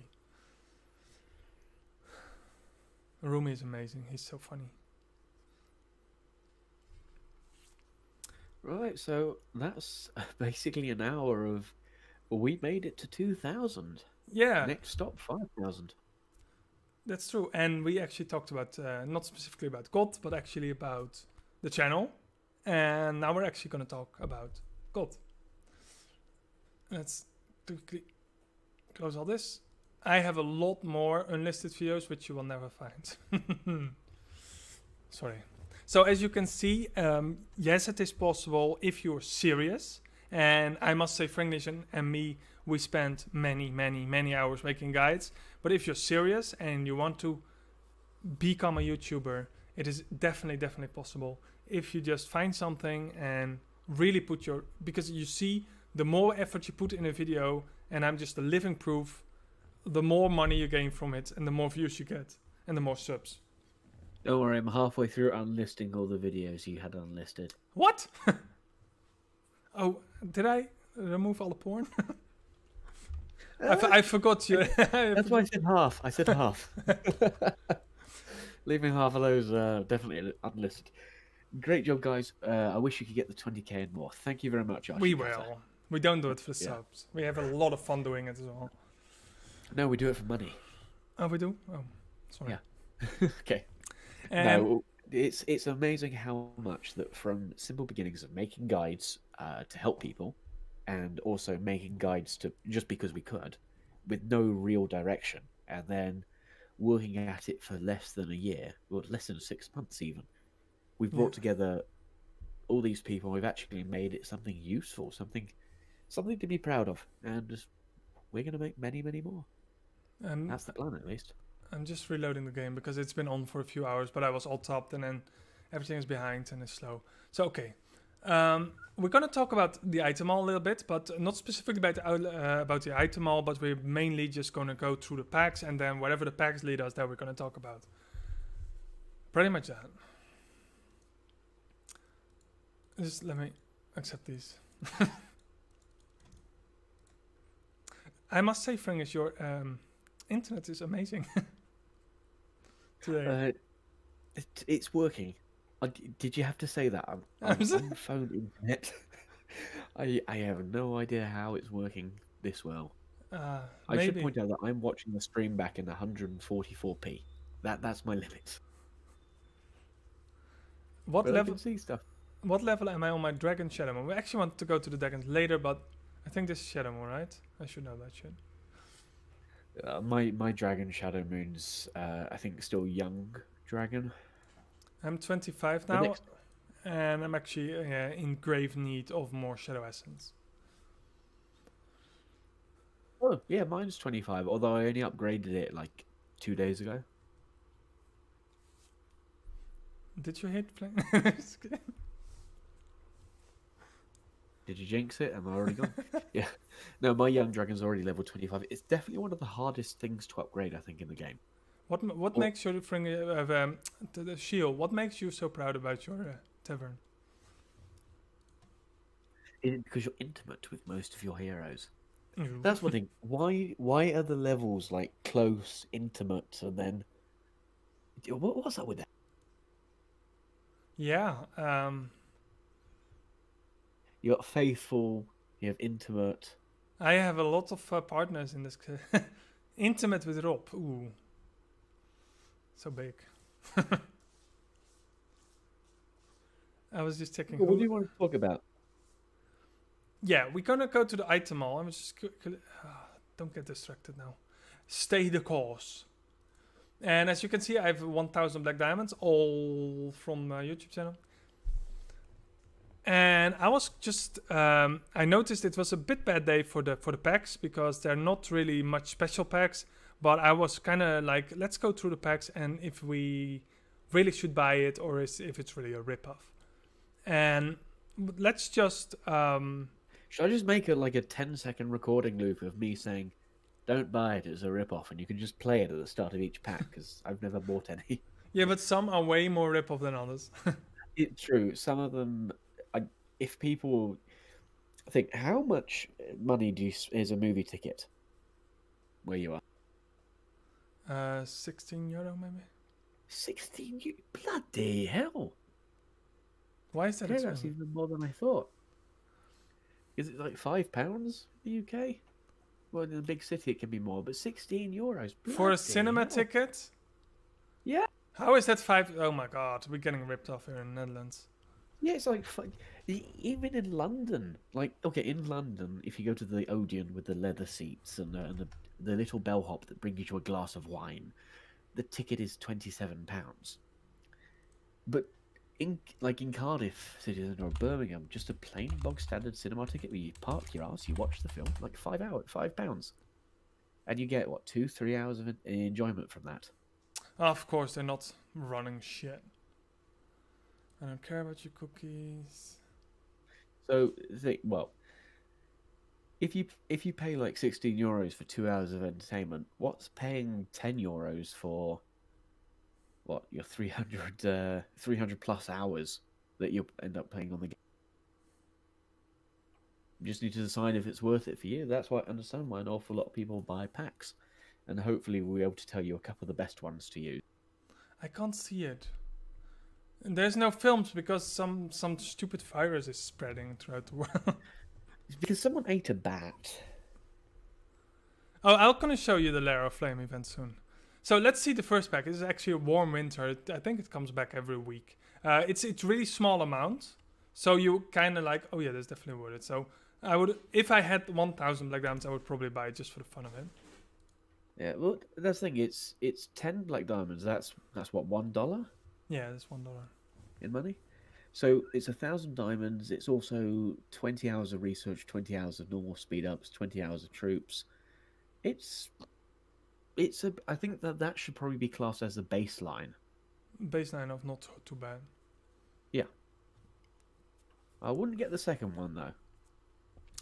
Rumi is amazing. He's so funny. Right, so that's basically an hour of... We made it to 2,000. Yeah. Next stop, 5,000. That's true. And we actually talked about, not specifically about GoT, but actually about the channel. And now we're actually going to talk about GoT. Let's quickly close all this. I have a lot more unlisted videos, which you will never find. Sorry. So as you can see, yes, it is possible if you're serious And I must say, Fringlish and me, we spent many hours making guides. But if you're serious and you want to become a YouTuber, it is definitely possible if you just find something and really put your, because you see, the more effort you put in a video, and I'm just a living proof, the more money you gain from it and the more views you get and the more subs. Don't worry, I'm halfway through unlisting all the videos you had unlisted. What? Oh, did I remove all the porn? I forgot you. That's why I said half. I said half. Leaving half of those definitely unlisted. Great job, guys. I wish you could get the 20k and more. Thank you very much, Josh. We will. We don't do it for the Yeah. subs. We have a lot of fun doing it as well. No, we do it for money. Oh, we do? Oh, sorry. Yeah. Okay. And No, it's amazing how much that from simple beginnings of making guides to help people, and also making guides to just because we could, with no real direction, and then working at it for less than a year, or less than 6 months even. We've brought together all these people. We've actually made it something useful, something to be proud of, and just, we're going to make many more. That's the plan, at least. I'm just reloading the game because it's been on for a few hours, but I was all topped and then everything is behind and is slow. So, okay. We're going to talk about the item all a little bit, but not specifically about the item all, but we're mainly just going to go through the packs, and then whatever the packs lead us, that we're going to talk about. Pretty much that. Just let me accept these. I must say, Fringlish, your internet is amazing today. It's working. Did you have to say that? I'm on phone internet. I have no idea how it's working this well. I should point out that I'm watching the stream back in 144p. That's my limit. What But I level? can see stuff. What level am I on my Dragon Shadow Mode? We actually want to go to the dragons later, but I think this is Shadow Mode, right? I should know that shit. My Dragon Shadow Moon's, I think, still young dragon. I'm 25 The now, next- and I'm actually in grave need of more Shadow Essence. Oh, yeah, mine's 25, although I only upgraded it like 2 days ago. Did you hit playing? Did you jinx it? Am I already gone? Yeah. No, my young dragon's already level 25. It's definitely one of the hardest things to upgrade, I think, in the game. What makes your the shield? What makes you so proud about your tavern? Because you're intimate with most of your heroes. Ooh. That's one thing. Why are the levels like close, intimate, and then what's up with that? Yeah. You got faithful. You have intimate. I have a lot of partners in this. Intimate with Rob. Ooh. So big. I was just checking. What do you want to talk about? Yeah, we're gonna go to the item mall. I'm just don't get distracted now. Stay the course. And as you can see, I have 1,000 black diamonds, all from YouTube channel. And I was just I noticed it was a bit bad day for the packs because they're not really much special packs. But I was kind of like, let's go through the packs and if we really should buy it or if it's really a ripoff. And let's just Should I just make a 10-second recording loop of me saying, "Don't buy it; it's a rip-off," and you can just play it at the start of each pack because I've never bought any. Yeah, but some are way more ripoff than others. It's true. Some of them, if people think, how much money is a movie ticket? Where you are? 16 euro maybe. 16? Bloody hell! Why is that That's expensive? even more than I thought. Is it like £5 in the UK? Well, in the big city it can be more, but €16. For a bloody cinema hell. ticket? Yeah. How is that 5? Oh my god, we're getting ripped off here in the Netherlands. Yeah, it's like even in London. Like, okay, in London, if you go to the Odeon with the leather seats and the little bellhop that brings you to a glass of wine, the ticket is £27. But in Cardiff city centre or Birmingham, just a plain bog standard cinema ticket where you park your ass, you watch the film, like £5, and you get what 2-3 hours of enjoyment from that. Of course, they're not running shit. I don't care about your cookies. So if you pay like €16 for 2 hours of entertainment, what's paying €10 for what your 300 plus hours that you'll end up playing on the game? You just need to decide if it's worth it for you. That's why I understand why an awful lot of people buy packs, and hopefully we'll be able to tell you a couple of the best ones to use. I can't see it. And there's no films because some stupid virus is spreading throughout the world. It's because someone ate a bat. Oh, I'm gonna show you the Lair of Flame event soon. So let's see the first pack. This is actually a warm winter. I think it comes back every week. It's really small amount, so you kind of like, oh yeah, that's definitely worth it. So I would, if I had 1,000 black diamonds, I would probably buy it just for the fun of it. Yeah, well, that's the thing. It's 10 black diamonds. That's what, $1 Yeah, that's $1. in money. So it's 1,000 diamonds. It's also 20 hours of research, 20 hours of normal speed ups, 20 hours of troops. I think that should probably be classed as a baseline. Baseline of not too bad. Yeah. I wouldn't get the second one though.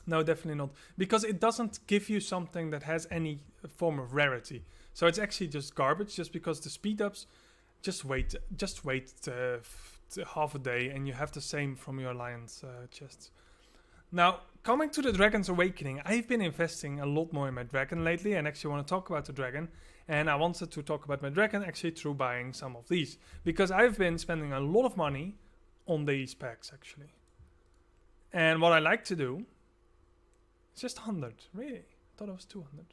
No, definitely not. Because it doesn't give you something that has any form of rarity. So it's actually just garbage, just because the speed ups, just wait half a day and you have the same from your Alliance chests. Now, coming to the Dragon's Awakening, I've been investing a lot more in my dragon lately, and actually want to talk about the dragon. And I wanted to talk about my dragon actually through buying some of these, because I've been spending a lot of money on these packs actually. And what I like to do, it's just 100, really. I thought it was 200.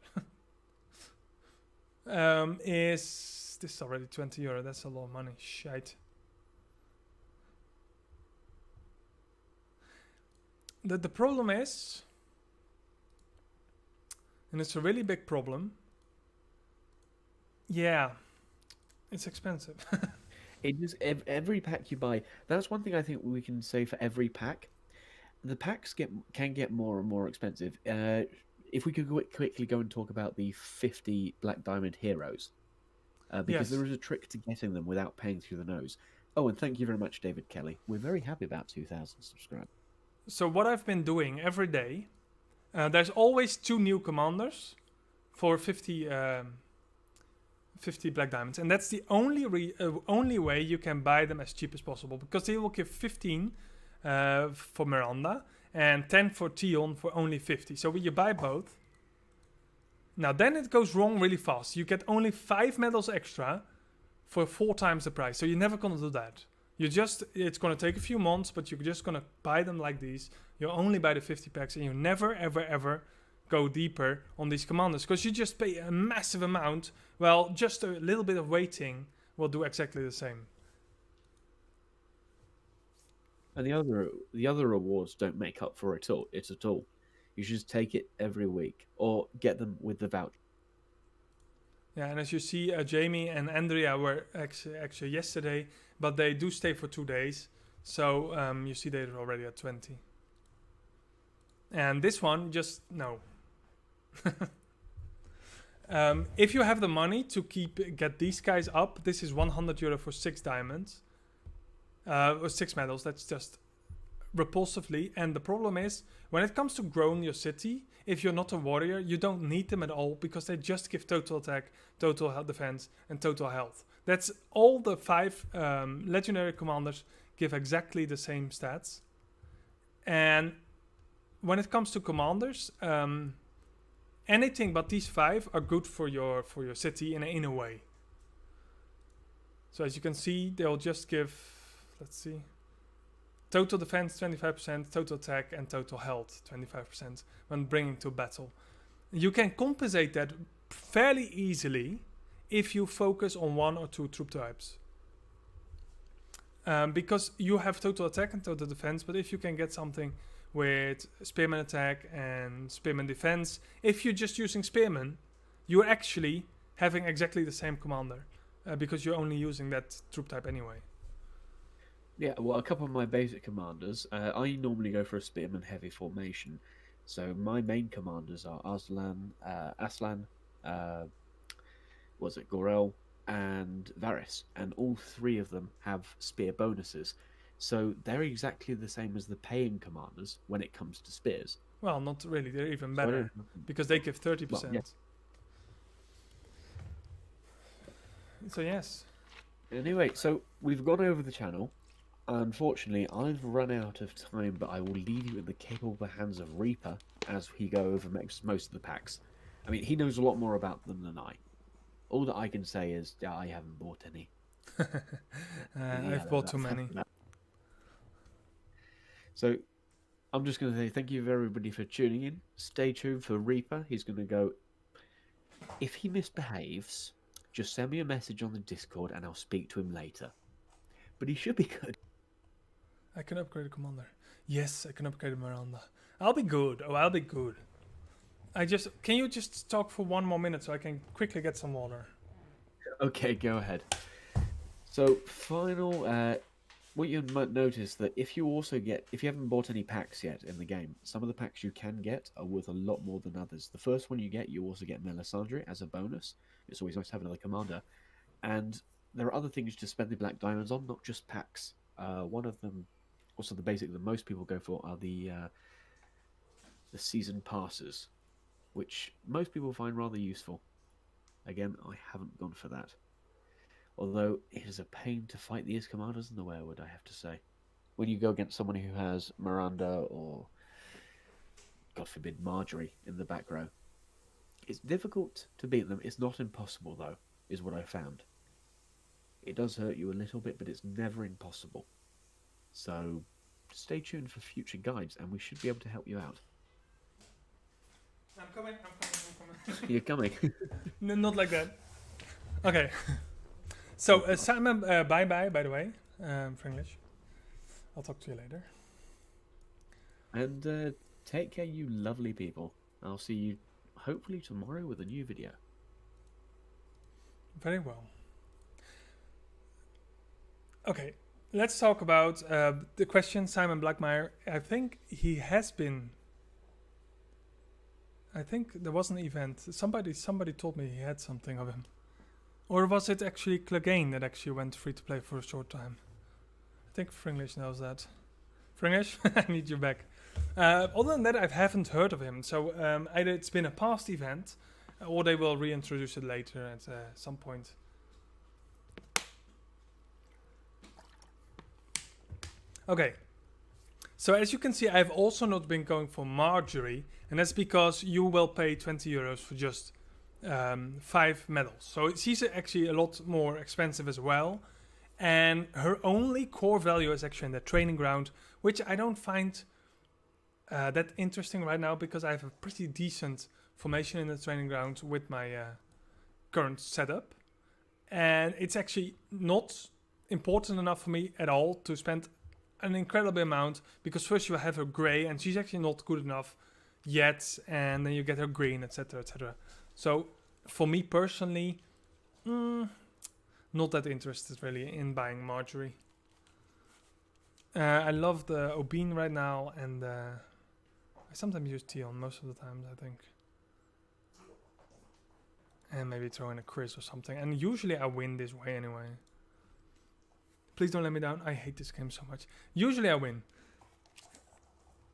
This is already €20. That's a lot of money. Shite. The problem is, and it's a really big problem. Yeah, it's expensive. It is every pack you buy. That's one thing I think we can say for every pack. The packs can get more and more expensive. If we could quickly go and talk about the 50 Black Diamond heroes, because there is a trick to getting them without paying through the nose. Oh, and thank you very much, David Kelly. We're very happy about 2,000 subscribers. So what I've been doing every day, there's always 2 new commanders for 50 Black Diamonds. And that's the only way you can buy them as cheap as possible. Because they will give 15 for Miranda and 10 for Tion for only 50. So when you buy both, now then it goes wrong really fast. You get only 5 medals extra for 4 times the price. So you're never going to do that. It's going to take a few months, but you're just going to buy them like these. You only buy the 50 packs and you never, ever, ever go deeper on these commanders. Because you just pay a massive amount. Well, just a little bit of waiting will do exactly the same. And the other rewards don't make up for it at all. You should just take it every week or get them with the voucher. Yeah, and as you see, Jamie and Andrea were actually yesterday, but they do stay for 2 days. So you see they're already at 20. And this one, just no. If you have the money to get these guys up, this is €100 for 6 diamonds. Or 6 medals, that's just repulsively. And the problem is, when it comes to growing your city, if you're not a warrior, you don't need them at all, because they just give total attack, total defense, and total health. That's all the 5 legendary commanders give exactly the same stats. And when it comes to commanders, anything but these 5 are good for your city in a way. So as you can see, they'll just give, let's see, total defense 25%, total attack, and total health 25% when bringing to battle. You can compensate that fairly easily if you focus on 1 or 2 troop types. Because you have total attack and total defense, but if you can get something with spearman attack and spearman defense, if you're just using spearman, you're actually having exactly the same commander, because you're only using that troop type anyway. Yeah, well, a couple of my basic commanders. I normally go for a spearman heavy formation, so my main commanders are Aslan, was it Gorel, and Varys, and all three of them have spear bonuses. So they're exactly the same as the paying commanders when it comes to spears. Well, not really. They're even So I better don't- because they give 30%. Well, yeah. So yes. Anyway, so we've gone over the channel. Unfortunately, I've run out of time, but I will leave you in the capable hands of Reaper as he go over most of the packs. I mean, he knows a lot more about them than I. All that I can say is, yeah, I haven't bought any. I've bought too many. So, I'm just going to say thank you everybody for tuning in. Stay tuned for Reaper. He's going to go. If he misbehaves, just send me a message on the Discord and I'll speak to him later. But he should be good. I can upgrade a commander. Yes, I can upgrade Miranda. I'll be good. Oh, I'll be good. Can you just talk for 1 more minute so I can quickly get some water? Okay, go ahead. So, final, what you might notice that if you haven't bought any packs yet in the game, some of the packs you can get are worth a lot more than others. The first one you get, you also get Melisandre as a bonus. It's always nice to have another commander. And there are other things to spend the black diamonds on, not just packs. One of them, also the basic that most people go for, are the season passes, which most people find rather useful. Again, I haven't gone for that. Although it is a pain to fight these commanders in the werewood, I have to say. When you go against someone who has Miranda or, God forbid, Marjorie in the back row, it's difficult to beat them. It's not impossible, though, is what I found. It does hurt you a little bit, but it's never impossible. So stay tuned for future guides, and we should be able to help you out. I'm coming. You're coming. No, not like that. Okay. So, Simon, bye-bye, by the way, Fringlish. I'll talk to you later. And take care, you lovely people. I'll see you hopefully tomorrow with a new video. Very well. Okay, let's talk about the question, Simon Blackmeyer. I think there was an event. Somebody told me he had something of him. Or was it actually Clegane that actually went free to play for a short time? I think Fringlish knows that. Fringlish, I need you back. Other than that, I haven't heard of him. So either it's been a past event, or they will reintroduce it later at some point. Okay. So as you can see, I've also not been going for Marjorie, and that's because you will pay 20 euros for just 5 medals. So she's actually a lot more expensive as well. And her only core value is actually in the training ground, which I don't find that interesting right now because I have a pretty decent formation in the training ground with my current setup. And it's actually not important enough for me at all to spend an incredible amount, because first you have her grey and she's actually not good enough yet, and then you get her green, etc, etc. So for me personally, not that interested really in buying Marjorie. I love the Aubin right now, and I sometimes use Tion most of the times, I think. And maybe throw in a Chris or something. And usually I win this way anyway. Please don't let me down. I hate this game so much. Usually I win.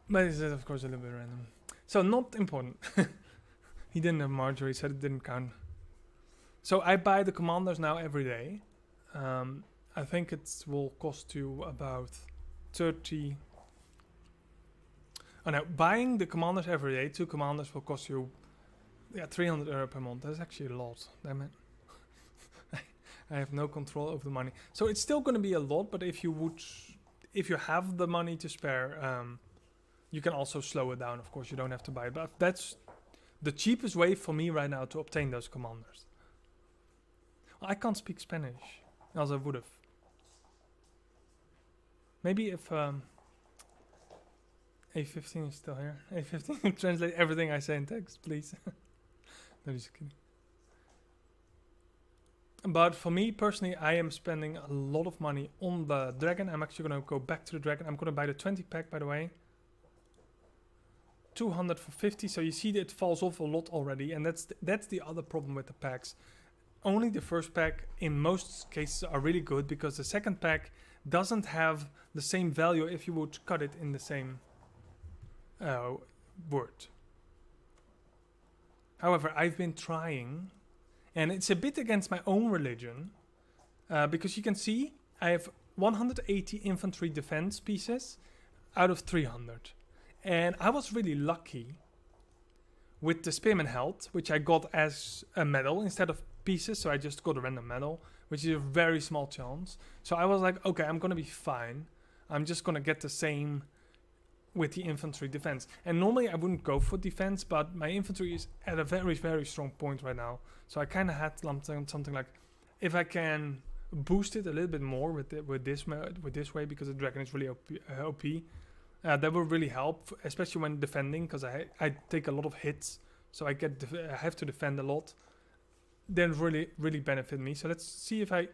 But it's of course a little bit random. So not important. He didn't have Marjorie, so it didn't count. So I buy the commanders now every day. I think it will cost you about 30... Oh no, buying the commanders every day, 2 commanders will cost you 300 euro per month. That's actually a lot, damn it. I have no control over the money. So it's still going to be a lot, but if you have the money to spare, you can also slow it down. Of course, you don't have to buy it. But that's the cheapest way for me right now to obtain those commanders. I can't speak Spanish, as I would have. Maybe if A15 is still here. A15, translate everything I say in text, please. No, just kidding. But for me personally, I am spending a lot of money on the dragon. I'm actually going to go back to the dragon. I'm going to buy the 20 pack, by the way. 200 for 50. So you see that it falls off a lot already. And that's the other problem with the packs. Only the first pack in most cases are really good, because the second pack doesn't have the same value if you would cut it in the same word. However, I've been trying, and it's a bit against my own religion, because you can see I have 180 infantry defense pieces out of 300. And I was really lucky with the spearman health, which I got as a medal instead of pieces, so I just got a random medal, which is a very small chance. So I was like, okay, I'm gonna be fine. I'm just gonna get the same with the infantry defense. And normally I wouldn't go for defense, but my infantry is at a very, very strong point right now. So I kind of had something like, if I can boost it a little bit more with this way, because the dragon is really OP, that will really help, especially when defending, because I take a lot of hits, so I have to defend a lot. Then really benefit me. So let's see if I...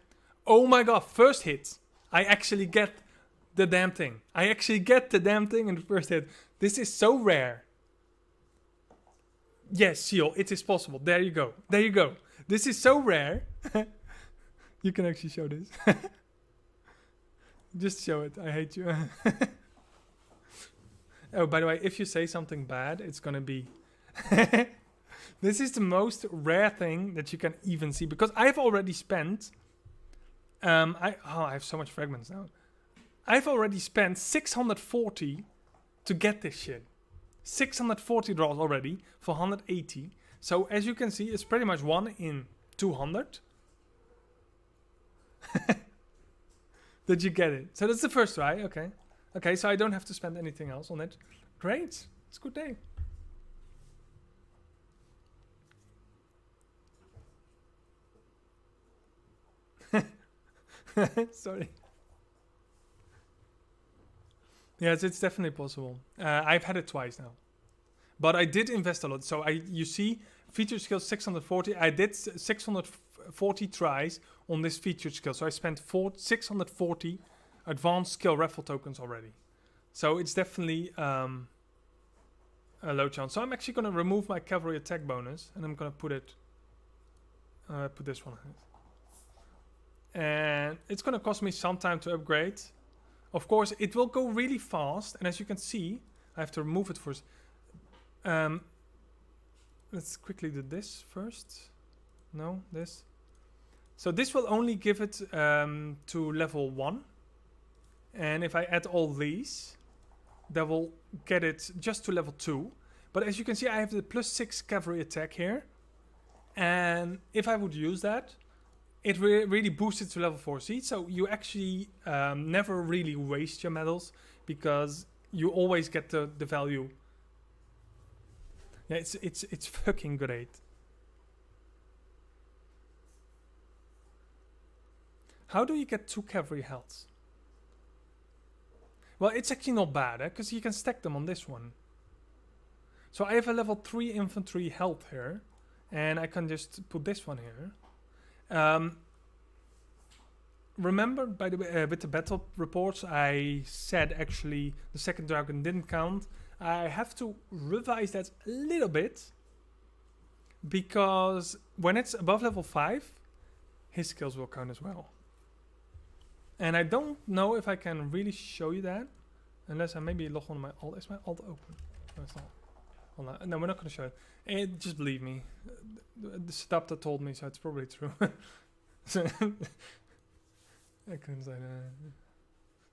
Oh my god, first hit! I actually get the damn thing. I actually get the damn thing in the first hit. This is so rare. Yes, Seal, it is possible. There you go. There you go. This is so rare. You can actually show this. Just show it. I hate you. Oh, by the way, if you say something bad, it's gonna be... This is the most rare thing that you can even see, because I've already spent... I have so much fragments now. I've already spent 640 to get this shit. 640 draws already for 180. So as you can see, it's pretty much 1 in 200. Did you get it? So that's the first try. Okay. Okay, so I don't have to spend anything else on it. Great. It's a good day. Sorry. Yes, it's definitely possible. I've had it twice now. But I did invest a lot. So you see, feature skill 640. I did 640 tries on this feature skill. So I spent 640 advanced skill raffle tokens already. So it's definitely a low chance. So I'm actually going to remove my cavalry attack bonus. And I'm going to put this one on it. And it's going to cost me some time to upgrade. Of course, it will go really fast. And as you can see, I have to remove it first. Let's quickly do this first. No, this. So this will only give it to level 1. And if I add all these, that will get it just to level 2. But as you can see, I have the +6 cavalry attack here. And if I would use that, it really boosts it to level 4. See, so you actually never really waste your medals, because you always get the value. Yeah, it's fucking great. How do you get 2 cavalry healths? Well, it's actually not bad, because you can stack them on this one. So I have a level 3 infantry health here, and I can just put this one here. Remember, by the way, with the battle reports, I said actually the second dragon didn't count. I have to revise that a little bit, because when it's above level 5, his skills will count as well. And I don't know if I can really show you that, unless I maybe log on my alt. Is my alt open? No, it's not. No, we're not going to show it. Just believe me. The Sedapta told me, so it's probably true. I couldn't say that.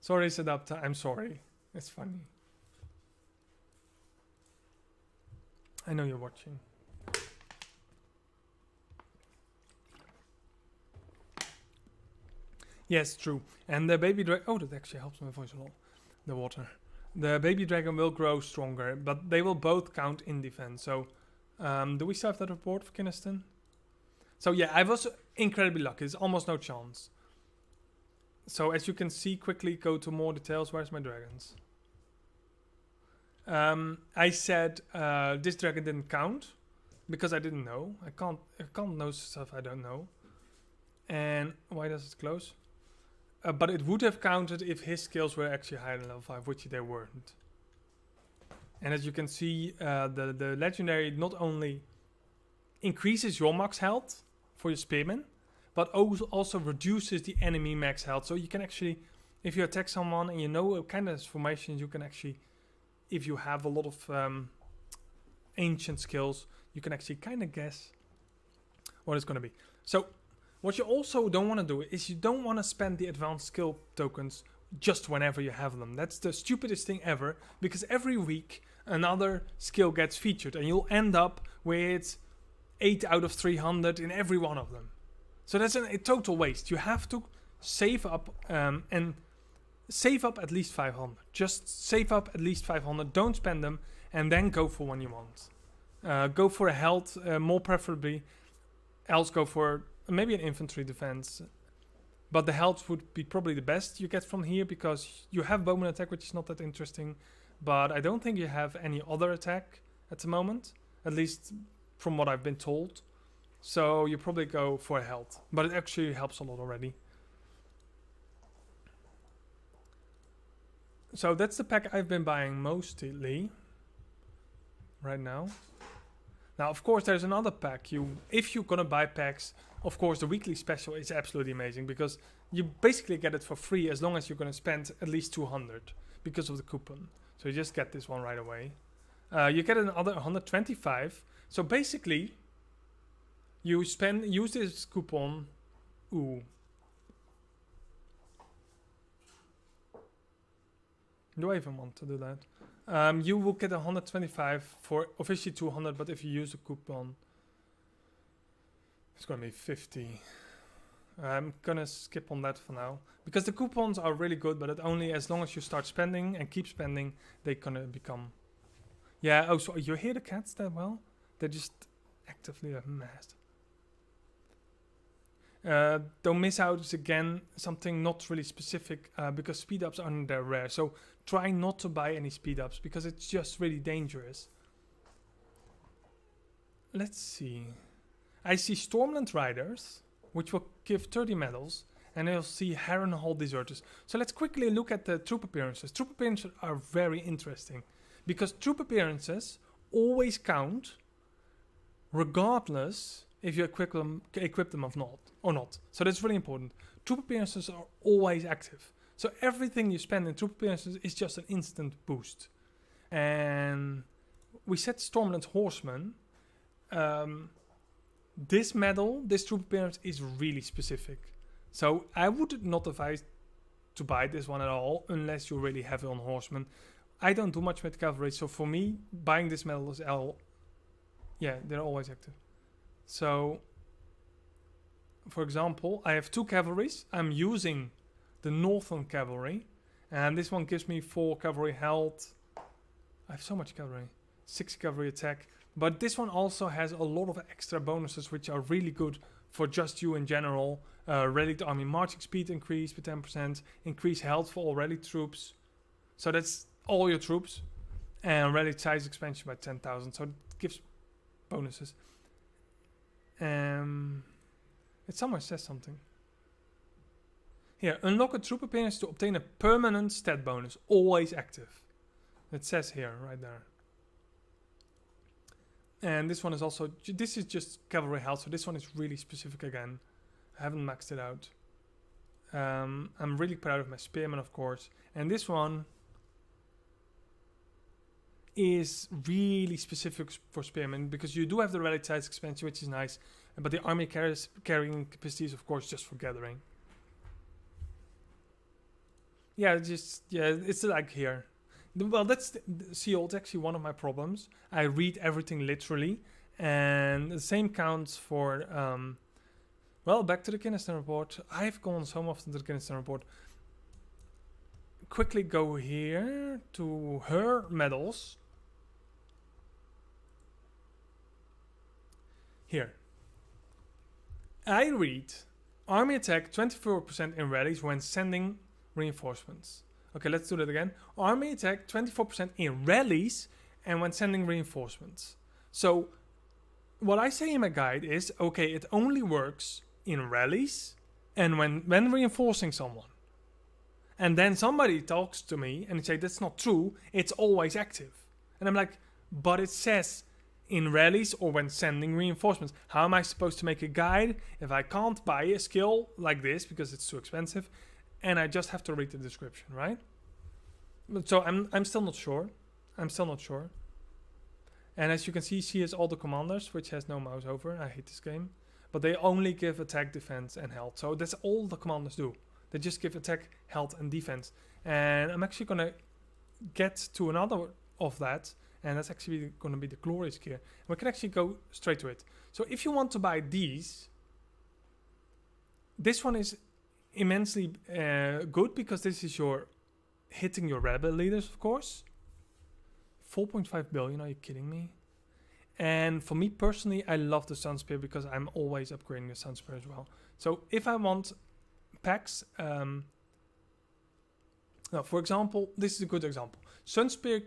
Sorry, Sedapta. I'm sorry. It's funny. I know you're watching. Yes, true. And the baby dragon... Oh, that actually helps my voice a lot. The water. The baby dragon will grow stronger, but they will both count in defense. So, do we still have that report for Kinniston? So yeah, I was incredibly lucky. There's almost no chance. So as you can see, quickly go to more details. Where's my dragons? I said this dragon didn't count because I didn't know. I can't know stuff I don't know. And why does it close? But it would have counted if his skills were actually higher than level 5, which they weren't. And as you can see, the legendary not only increases your max health for your spearman, but also reduces the enemy max health. So you can actually, if you attack someone and you know kind of formations, you can actually, if you have a lot of ancient skills, you can actually kind of guess what it's going to be. So what you also don't want to do is you don't want to spend the advanced skill tokens just whenever you have them. That's the stupidest thing ever, because every week another skill gets featured and you'll end up with 8 out of 300 in every one of them. So that's a total waste. You have to save up and save up at least 500. Just save up at least 500. Don't spend them and then go for one you want. Go for a health, more preferably. Else go for maybe an infantry defense. But the health would be probably the best you get from here, because you have bowman attack, which is not that interesting. But I don't think you have any other attack at the moment. At least from what I've been told. So you probably go for a health. But it actually helps a lot already. So that's the pack I've been buying mostly right now. Now, of course, there's another pack. If you're gonna buy packs, of course, the weekly special is absolutely amazing, because you basically get it for free as long as you're gonna spend at least 200 because of the coupon. So you just get this one right away. You get another 125. So basically, you use this coupon. Ooh. Do I even want to do that? You will get 125 for officially 200, but if you use a coupon, it's gonna be 50. I'm gonna skip on that for now, because the coupons are really good, but it only as long as you start spending and keep spending, they're gonna become. Yeah. Oh, so you hear the cats that well? They're just actively a mess. Don't miss out is again something not really specific, because speed ups aren't that rare. So try not to buy any speed ups, because it's just really dangerous. Let's see. I see Stormland Riders, which will give 30 medals, and you'll see Harrenhal Deserters. So let's quickly look at the troop appearances. Troop appearances are very interesting, because troop appearances always count, regardless if you equip them or not. So that's really important. Troop appearances are always active. So everything you spend in troop appearances is just an instant boost. And we said Stormland Horseman. This medal, this troop appearance is really specific. So I would not advise to buy this one at all, unless you're really heavy on horsemen. I don't do much with cavalry, so for me, buying this medal is yeah, they're always active. So, for example, I have 2 cavalries. I'm using the Northern Cavalry, and this one gives me 4 cavalry health. I have so much cavalry. 6 cavalry attack. But this one also has a lot of extra bonuses, which are really good for just you in general. Relic Army marching speed increase by 10%. Increase health for all relic troops. So that's all your troops. And relic size expansion by 10,000. So it gives bonuses. It somewhere says something. Here, unlock a troop appearance to obtain a permanent stat bonus. Always active. It says here, right there. And this one is also, this is just cavalry health, so this one is really specific again. I haven't maxed it out. I'm really proud of my spearmen, of course. And this one is really specific for spearmen, because you do have the relic size expansion, which is nice. But the army carrying capacity is, of course, just for gathering. Yeah, it's like here. Well, that's it's actually one of my problems. I read everything literally, and the same counts for. Well, back to the Kiniston report. I've gone so often to the Kiniston report. Quickly go here to her medals. Here. I read army attack 24% in rallies when sending reinforcements. Okay, let's do that again. Army attack 24% in rallies and when sending reinforcements. So what I say in my guide is, okay, it only works in rallies And when reinforcing someone, and then somebody talks to me and they say that's not true, it's always active. And I'm like, but it says in rallies or when sending reinforcements. How am I supposed to make a guide if I can't buy a skill like this because it's too expensive, and I just have to read the description, right? So I'm still not sure. I'm still not sure. And as you can see, she has all the commanders, which has no mouse over. I hate this game. But they only give attack, defense, and health. So that's all the commanders do. They just give attack, health, and defense. And I'm actually going to get to another of that. And that's actually going to be the glorious gear. And we can actually go straight to it. So if you want to buy these, this one is immensely good because this is your hitting your rebel leaders, of course. 4.5 billion, are you kidding me? And for me personally, I love the Sun Spear because I'm always upgrading the Sun Spear as well. So if I want packs, now for example, this is a good example. Sun Spear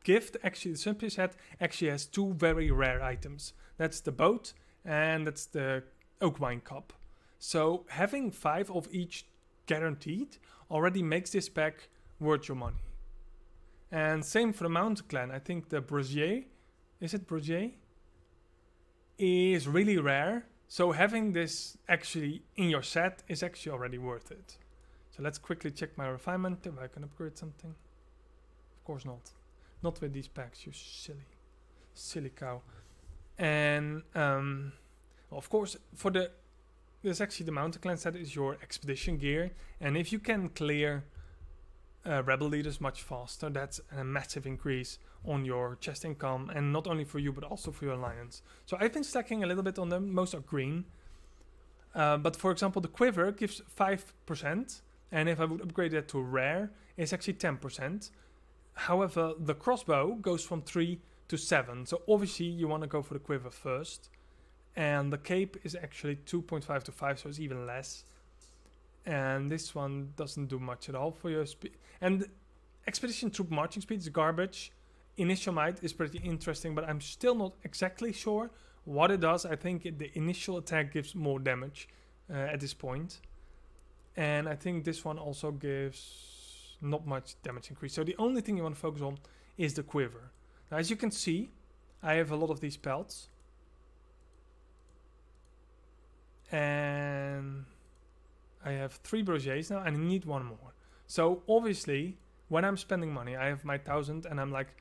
gift, actually the Sun Spear set actually has two very rare items. That's the boat and that's the oak wine cup. So having 5 of each guaranteed already makes this pack worth your money. And same for the Mountain Clan. I think the Brosier, is it Brosier? Is really rare. So having this actually in your set is actually already worth it. So let's quickly check my refinement if I can upgrade something. Of course not. Not with these packs, you silly cow. And of course for there's actually the Mountain Clan set is your expedition gear. And if you can clear rebel leaders much faster, that's a massive increase on your chest income, and not only for you but also for your alliance. So I've been stacking a little bit on them. Most are green, but for example the quiver gives 5%, and if I would upgrade that to rare it's actually 10%. However, the crossbow goes from 3 to 7, so obviously you want to go for the quiver first, and the cape is actually 2.5 to 5, so it's even less. And this one doesn't do much at all for your speed. And expedition troop marching speed is garbage. Initial might is pretty interesting, but I'm still not exactly sure what it does. I think the initial attack gives more damage at this point. And I think this one also gives not much damage increase. So the only thing you want to focus on is the quiver. Now as you can see, I have a lot of these pelts. And I have 3 Brosiers now and I need 1 more. So obviously when I'm spending money, I have my 1000 and I'm like,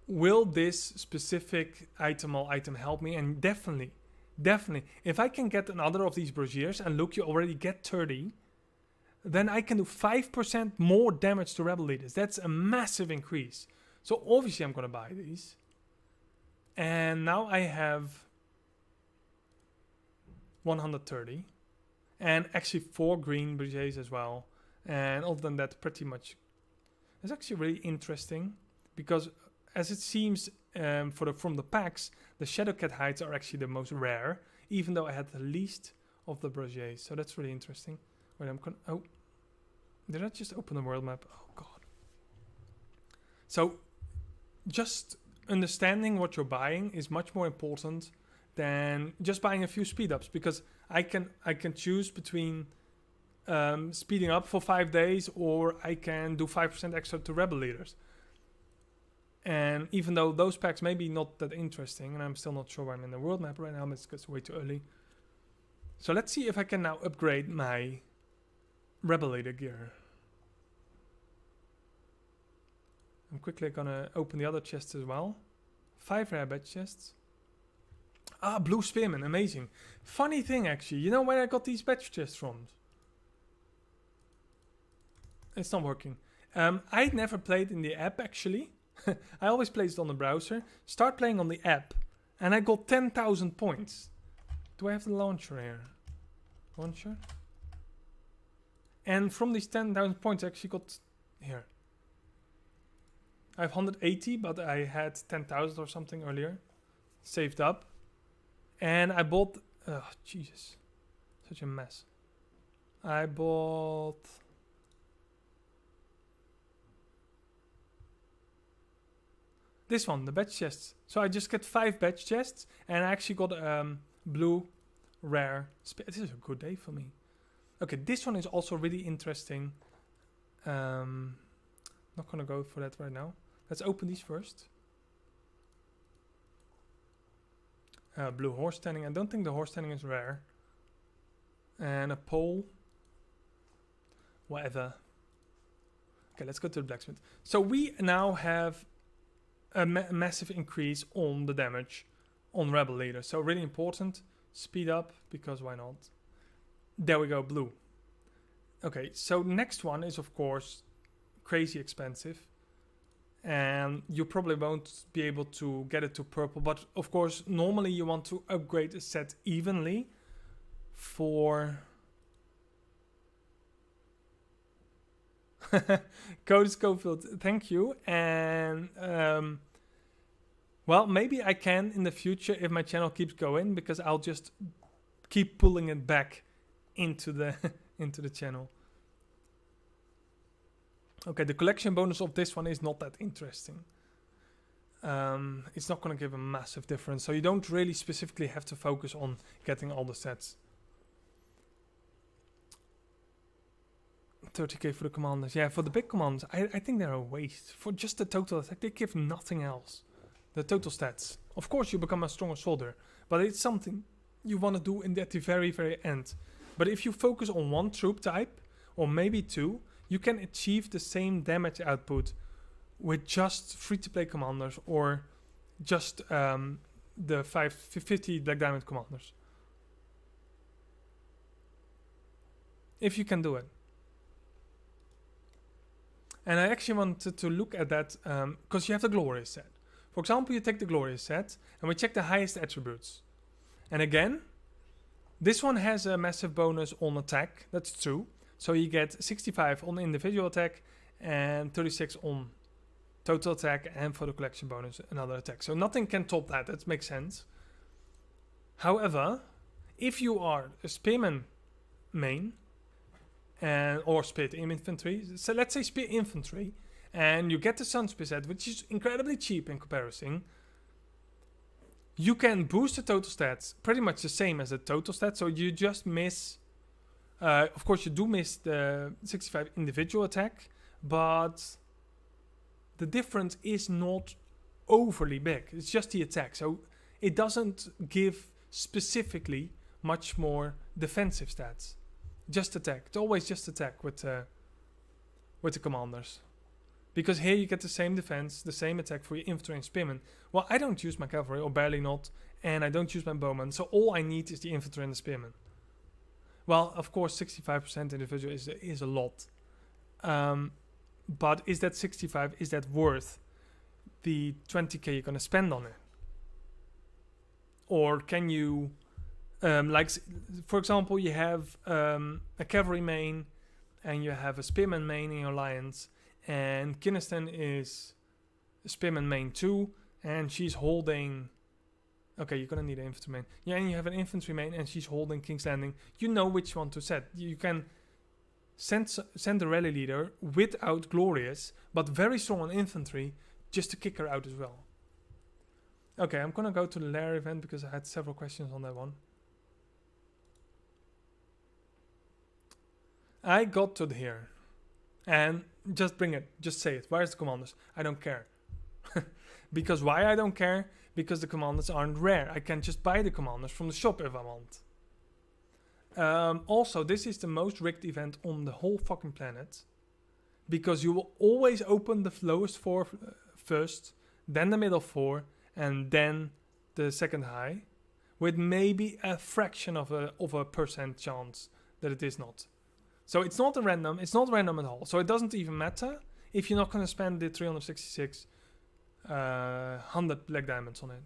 will this specific item help me? And definitely, if I can get another of these Brosiers, and look, you already get 30, then I can do 5% more damage to rebel leaders. That's a massive increase. So obviously I'm going to buy these. And now I have 130. And actually 4 green Brigades as well. And other than that, pretty much. It's actually really interesting. Because as it seems from the packs, the Shadowcat hides are actually the most rare. Even though I had the least of the Brigades. So that's really interesting. Wait, oh. Did I just open the world map? Oh god. So just understanding what you're buying is much more important than just buying a few speed ups, because I can choose between speeding up for 5 days, or I can do 5% extra to rebel leaders. And even though those packs may be not that interesting, and I'm still not sure where I'm in the world map right now, but it's way too early. So let's see if I can now upgrade my rebel leader gear. I'm quickly gonna open the other chests as well. 5 rare badge chests. Ah, blue spearman, amazing. Funny thing actually, you know where I got these badge chests from? It's not working. I never played in the app actually. I always played it on the browser. Start playing on the app and I got 10,000 points. Do I have the launcher here? Launcher? And from these 10,000 points I actually got here. I have 180, but I had 10,000 or something earlier. Saved up. And I bought... Oh, Jesus. Such a mess. I bought... this one, the badge chests. So I just get 5 badge chests. And I actually got blue rare... This is a good day for me. Okay, this one is also really interesting. Not gonna go for that right now. Let's open these first. Blue horse standing. I don't think the horse standing is rare. And a pole. Whatever. Okay, let's go to the blacksmith. So we now have a massive increase on the damage on rebel leaders. So really important. Speed up, because why not? There we go, blue. Okay, so next one is of course crazy expensive. And you probably won't be able to get it to purple. But of course, normally you want to upgrade a set evenly for... Cody Schofield, thank you. And well, maybe I can in the future if my channel keeps going, because I'll just keep pulling it back into the into the channel. Okay, the collection bonus of this one is not that interesting. It's not going to give a massive difference, so you don't really specifically have to focus on getting all the sets. 30k for the commanders. Yeah, for the big commanders, I think they're a waste. For just the total attack, they give nothing else. The total stats. Of course, you become a stronger soldier, but it's something you want to do at the very, very end. But if you focus on one troop type, or maybe two, you can achieve the same damage output with just free-to-play commanders, or just the 50 Black Diamond commanders. If you can do it. And I actually wanted to look at that because you have the glorious set. For example, you take the glorious set and we check the highest attributes. And again, this one has a massive bonus on attack. That's true. So you get 65 on individual attack and 36 on total attack, and for the collection bonus another attack. So nothing can top that. That makes sense. However, if you are a spearman main, or spear infantry. So let's say spear infantry, and you get the sun spear set, which is incredibly cheap in comparison. You can boost the total stats pretty much the same as the total stats, so you just miss. Of course, you do miss the 65 individual attack, but the difference is not overly big. It's just the attack, so it doesn't give specifically much more defensive stats. Just attack. It's always just attack with the commanders. Because here you get the same defense, the same attack for your infantry and spearmen. Well, I don't use my cavalry, or barely not, and I don't use my bowmen, so all I need is the infantry and the spearmen. Well, of course, 65% individual is a lot. But is that 65, is that worth the 20k you're going to spend on it? Or can you... for example, you have a cavalry main and you have a spearman main in your alliance, and Kinniston is a spearman main too, and she's holding... Okay, you're gonna need an infantry main. Yeah, and you have an infantry main and she's holding King's Landing. You know which one to set. You can send the rally leader without glorious, but very strong on infantry, just to kick her out as well. Okay, I'm gonna go to the lair event because I had several questions on that one. I got to here, and just bring it, just say it. Where's the commanders? I don't care. Because why I don't care? Because the commanders aren't rare. I can just buy the commanders from the shop if I want. Also, this is the most rigged event on the whole fucking planet, because you will always open the lowest 4 first, then the middle 4, and then the second high, with maybe a fraction of a percent chance that it is not. So it's not random at all. So it doesn't even matter if you're not going to spend the 366 100 black diamonds on it.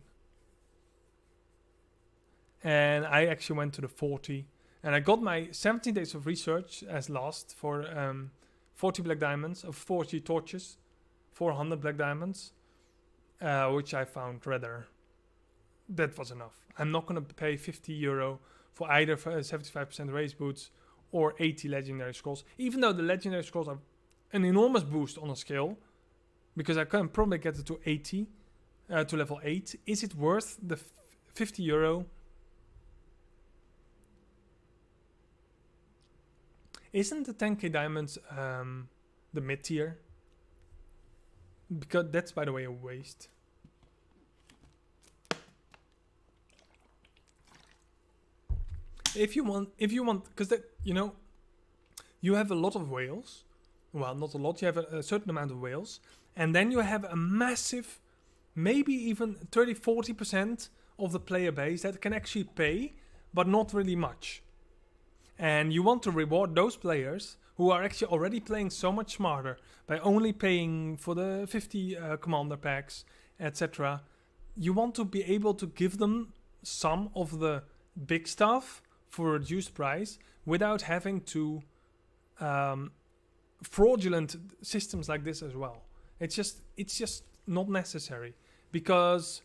And I actually went to the 40, and I got my 17 days of research as last for 40 black diamonds, of 40 torches, 400 black diamonds, which I found rather... That was enough. I'm not going to pay €50 for either 75% race boots or 80 legendary scrolls, even though the legendary scrolls are an enormous boost on a skill, because I can probably get it to 80, to level 8. Is it worth the €50? Isn't the 10k diamonds the mid tier? Because that's, by the way, a waste. If you want, because you have a lot of whales. Well, not a lot. You have a certain amount of whales, and then you have a massive, maybe even 30-40% of the player base that can actually pay, but not really much. And you want to reward those players who are actually already playing so much smarter by only paying for the 50 commander packs, etc. You want to be able to give them some of the big stuff for a reduced price without having to fraudulent systems like this as well. It's just not necessary, because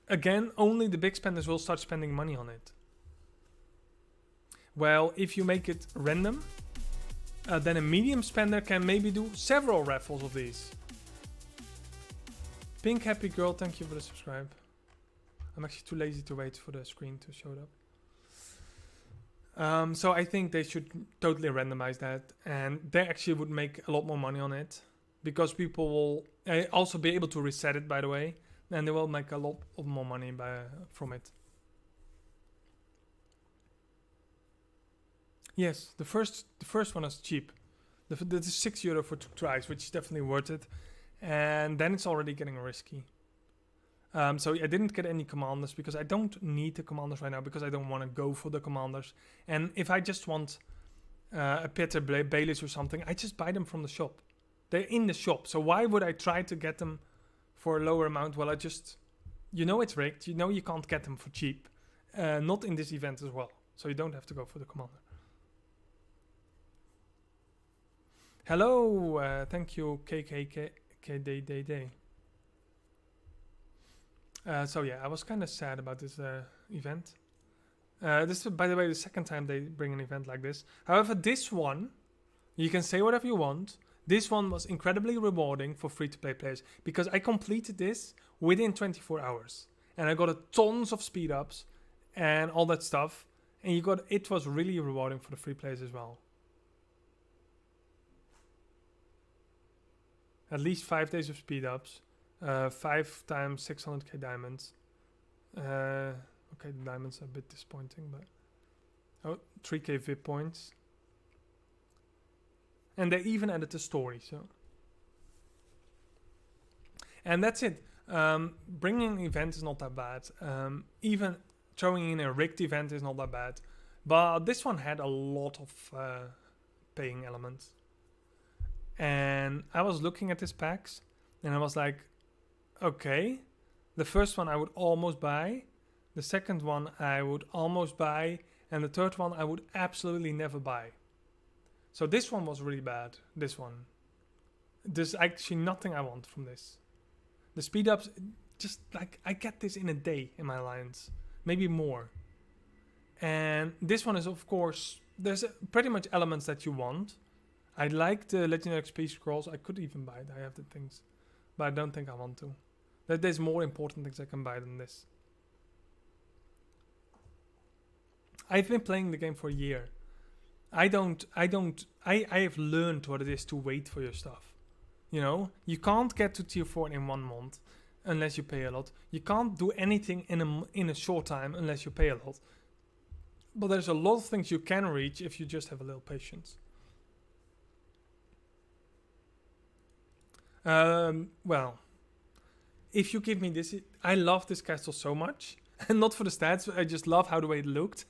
again, only the big spenders will start spending money on it. Well, if you make it random, then a medium spender can maybe do several raffles of these. Pink Happy Girl, thank you for the subscribe. I'm actually too lazy to wait for the screen to show up. So I think they should totally randomize that, and they actually would make a lot more money on it, because people will also be able to reset it, by the way, and they will make a lot of more money from it. Yes, the first one is cheap. That is €6 for 2 tries, which is definitely worth it, and then it's already getting risky. So I didn't get any commanders because I don't need the commanders right now, because I don't want to go for the commanders. And if I just want a Peter Baelish or something, I just buy them from the shop. They're in the shop, so why would I try to get them for a lower amount? Well, it's rigged. You can't get them for cheap. Not in this event as well, so you don't have to go for the commander. Hello, thank you, KKKDDD. So yeah, I was kind of sad about this event. This is, by the way, the second time they bring an event like this. However, this one, you can say whatever you want. This one was incredibly rewarding for free-to-play players, because I completed this within 24 hours. And I got tons of speed-ups and all that stuff. And it was really rewarding for the free players as well. At least 5 days of speed-ups. 5 times 600k diamonds. Okay, the diamonds are a bit disappointing, but 3k VIP points, and they even added the story. So, and that's it. Bringing an event is not that bad. Even throwing in a rigged event is not that bad, but this one had a lot of paying elements. And I was looking at these packs, and I was like, okay, the first one I would almost buy, the second one I would almost buy, and the third one I would absolutely never buy. So this one was really bad, this one. There's actually nothing I want from this. The speed ups, just like, I get this in a day in my alliance, maybe more. And this one is, of course, there's pretty much elements that you want. I like the Legendary XP scrolls. I could even buy it. I have the things, but I don't think I want to. There's more important things I can buy than this. I've been playing the game for a year. I have learned what it is to wait for your stuff. You can't get to tier 4 in 1 month unless you pay a lot. You can't do anything in a short time unless you pay a lot. But there's a lot of things you can reach if you just have a little patience. Well, if you give me this, I love this castle so much, and not for the stats. I just love how the way it looked.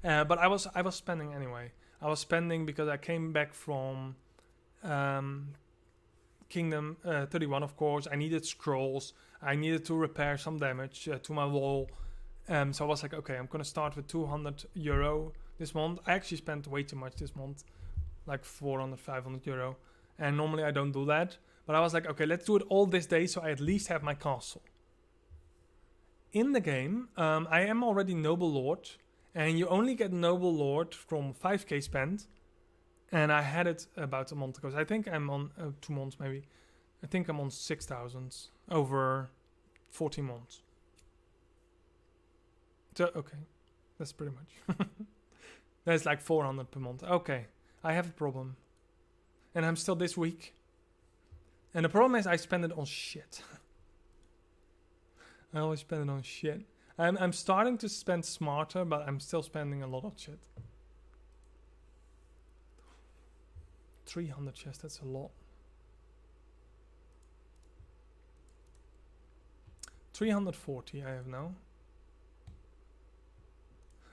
But I was spending anyway. I was spending because I came back from Kingdom 31, of course. I needed scrolls. I needed to repair some damage to my wall. So I was like, okay, I'm gonna start with €200 this month. I actually spent way too much this month, like 400, 500 euro. And normally I don't do that. But I was like, okay, let's do it all this day so I at least have my castle. In the game, I am already Noble Lord. And you only get Noble Lord from 5k spent. And I had it about a month ago. So I think I'm on 2 months maybe. I think I'm on 6,000 over 14 months. So, okay. That's pretty much. That's like 400 per month. Okay, I have a problem. And I'm still this weak. And the problem is I spend it on shit. I always spend it on shit. I'm starting to spend smarter, but I'm still spending a lot of shit. 300 chests, that's a lot. 340 I have now.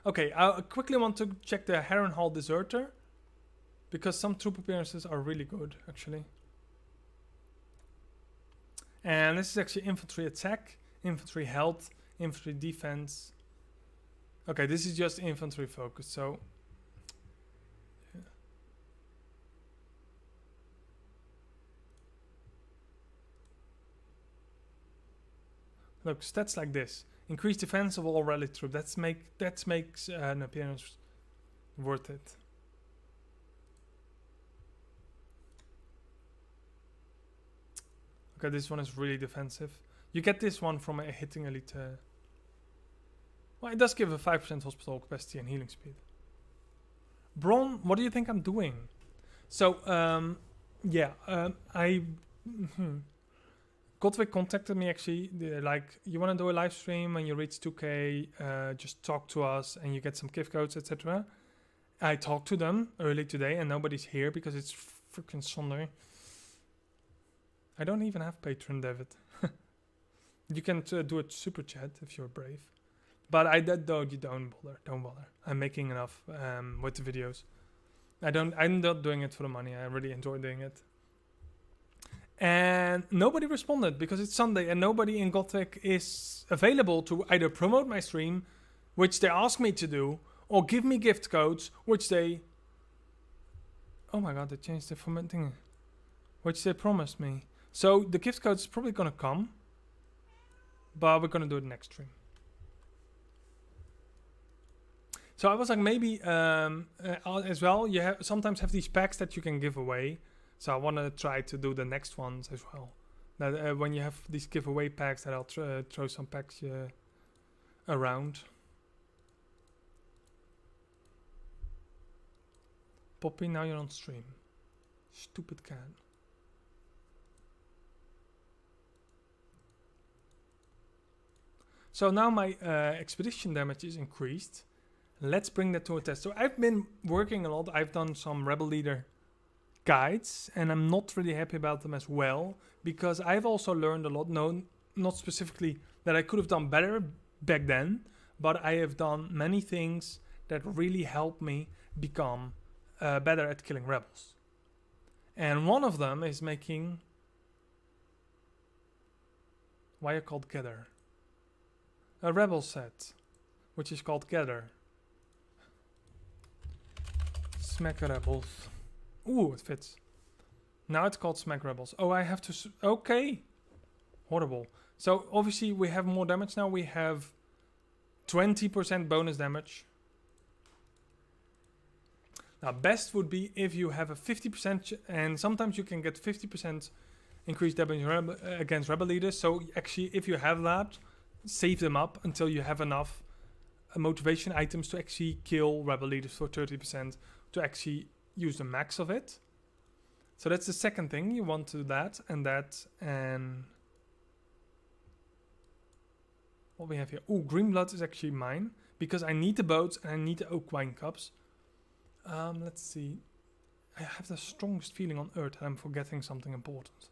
Okay, I quickly want to check the Harrenhal Deserter. Because some troop appearances are really good, actually. And this is actually infantry attack, infantry health, infantry defense. Okay, this is just infantry focus, so... Yeah. Look, stats like this. Increase defense of all rally troops. That makes an appearance worth it. Okay, this one is really defensive. You get this one from a hitting elite. Well, it does give a 5% hospital capacity and healing speed. Bron, what do you think I'm doing? So, GoT WiC contacted me actually. They're like, you want to do a live stream when you reach 2k, just talk to us and you get some gift codes, etc. I talked to them early today and nobody's here because it's freaking Sunday. I don't even have Patreon, David. You can do a super chat if you're brave. But you don't bother. I'm making enough with the videos. I'm not doing it for the money. I really enjoy doing it. And nobody responded because it's Sunday and nobody in GoT WiC is available to either promote my stream, which they ask me to do, or give me gift codes, which they... Oh my god, they changed the formatting. Which they promised me. So the gift code is probably gonna come, but we're gonna do it next stream. So I was like, maybe as well, you sometimes have these packs that you can give away. So I want to try to do the next ones as well. That when you have these giveaway packs, that I'll throw some packs around. Poppy, now you're on stream. Stupid cat. So now my expedition damage is increased. Let's bring that to a test. So I've been working a lot. I've done some rebel leader guides and I'm not really happy about them as well because I've also learned a lot. No, not specifically that I could have done better back then, but I have done many things that really helped me become better at killing rebels. And one of them is making... Why are called Gather? A rebel set, which is called Gather. Smack Rebels. Ooh, it fits. Now it's called Smack Rebels. Oh, I have to... Okay. Horrible. So, obviously, we have more damage now. We have 20% bonus damage. Now, best would be if you have a 50%... and sometimes you can get 50% increased damage against rebel leaders. So, actually, if you have that... save them up until you have enough motivation items to actually kill rebel leaders for 30% to actually use the max of it. So that's the second thing. You want to do that. And what we have here. Ooh, green blood is actually mine because I need the boats and I need the oak wine cups. Let's see. I have the strongest feeling on earth that I'm forgetting something important.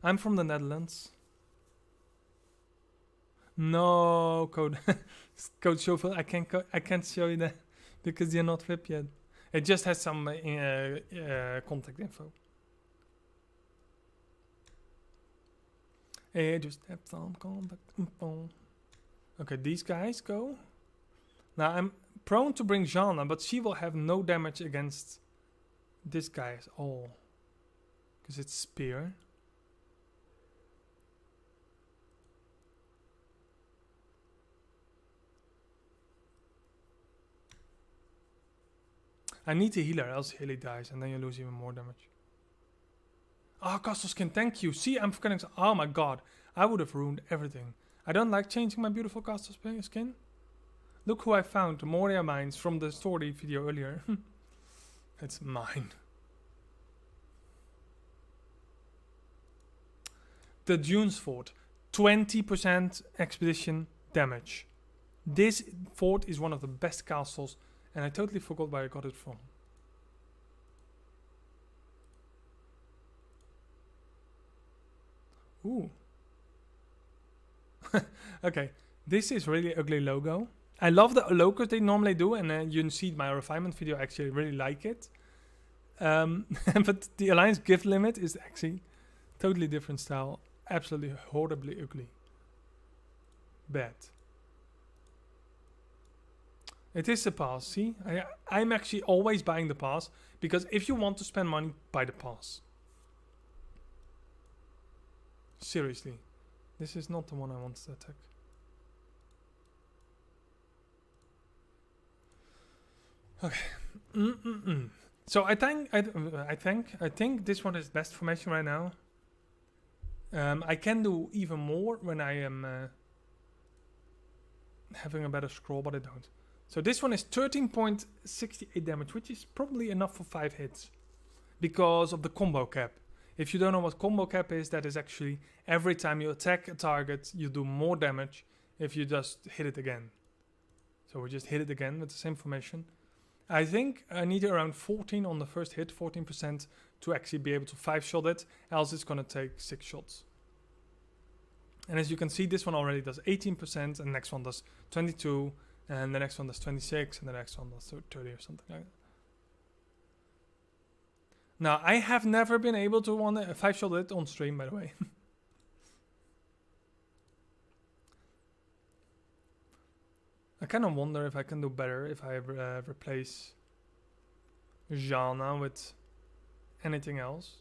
I'm from the Netherlands. No, Code Schofield, I can't show you that because you're not VIP yet. It just has some contact info. It just have some contact info. Okay, these guys go. Now I'm prone to bring Jana, but she will have no damage against this guy at all. Because it's spear. I need to heal her, else Haley dies, and then you lose even more damage. Ah, castle skin, thank you. See, I'm forgetting. Oh my god, I would have ruined everything. I don't like changing my beautiful castle skin. Look who I found, Moria Mines from the story video earlier. It's mine. The Dunes Fort, 20% expedition damage. This fort is one of the best castles, and I totally forgot where I got it from. Ooh. Okay, this is really ugly logo. I love the logos they normally do, and you see my refinement video. I actually really like it. But the Alliance gift limit is actually totally different style. Absolutely horribly ugly. Bad. It is the pass. See, I'm actually always buying the pass because if you want to spend money, buy the pass. Seriously, this is not the one I want to attack. Okay. So I think this one is best formation right now. I can do even more when I am having a better scroll, but I don't. So this one is 13.68 damage, which is probably enough for 5 hits because of the combo cap. If you don't know what combo cap is, that is actually every time you attack a target, you do more damage if you just hit it again. So we just hit it again with the same formation. I think I need around 14 on the first hit, 14% to actually be able to 5-shot it, else it's going to take 6 shots. And as you can see, this one already does 18%, and the next one does 22, and the next one does 26, and the next one does 30 or something like that. Now, I have never been able to 5-shot it on stream, by the way. I kind of wonder if I can do better if I replace Jana with anything else.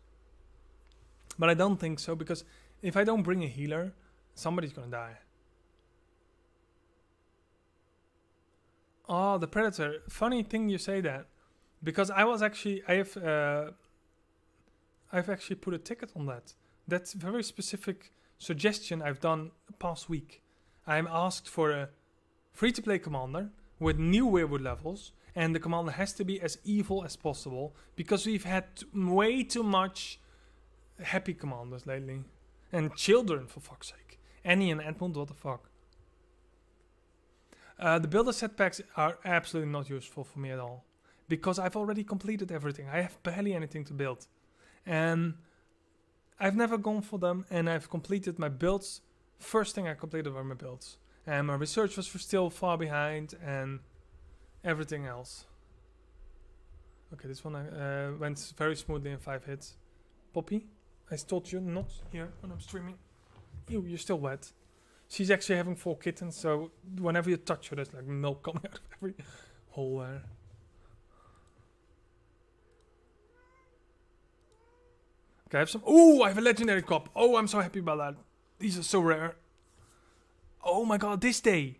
But I don't think so, because if I don't bring a healer, somebody's gonna die. Oh, the Predator. Funny thing you say that. Because I've actually put a ticket on that. That's a very specific suggestion I've done past week. I'm asked for a free-to-play commander with new weirwood levels, and the commander has to be as evil as possible because we've had way too much happy commanders lately. And children, for fuck's sake. Annie and Edmund, what the fuck. The builder setbacks are absolutely not useful for me at all because I've already completed everything. I have barely anything to build. And I've never gone for them, and I've completed my builds. First thing I completed were my builds. And my research was still far behind, and everything else. Okay, this one went very smoothly in 5 hits. Poppy, I told you not here when I'm streaming. Ew, you're still wet. She's actually having 4 kittens, so whenever you touch her, there's like milk coming out of every hole there. Okay, I have some. Oh, I have a legendary cop. Oh, I'm so happy about that. These are so rare. Oh my god, this day,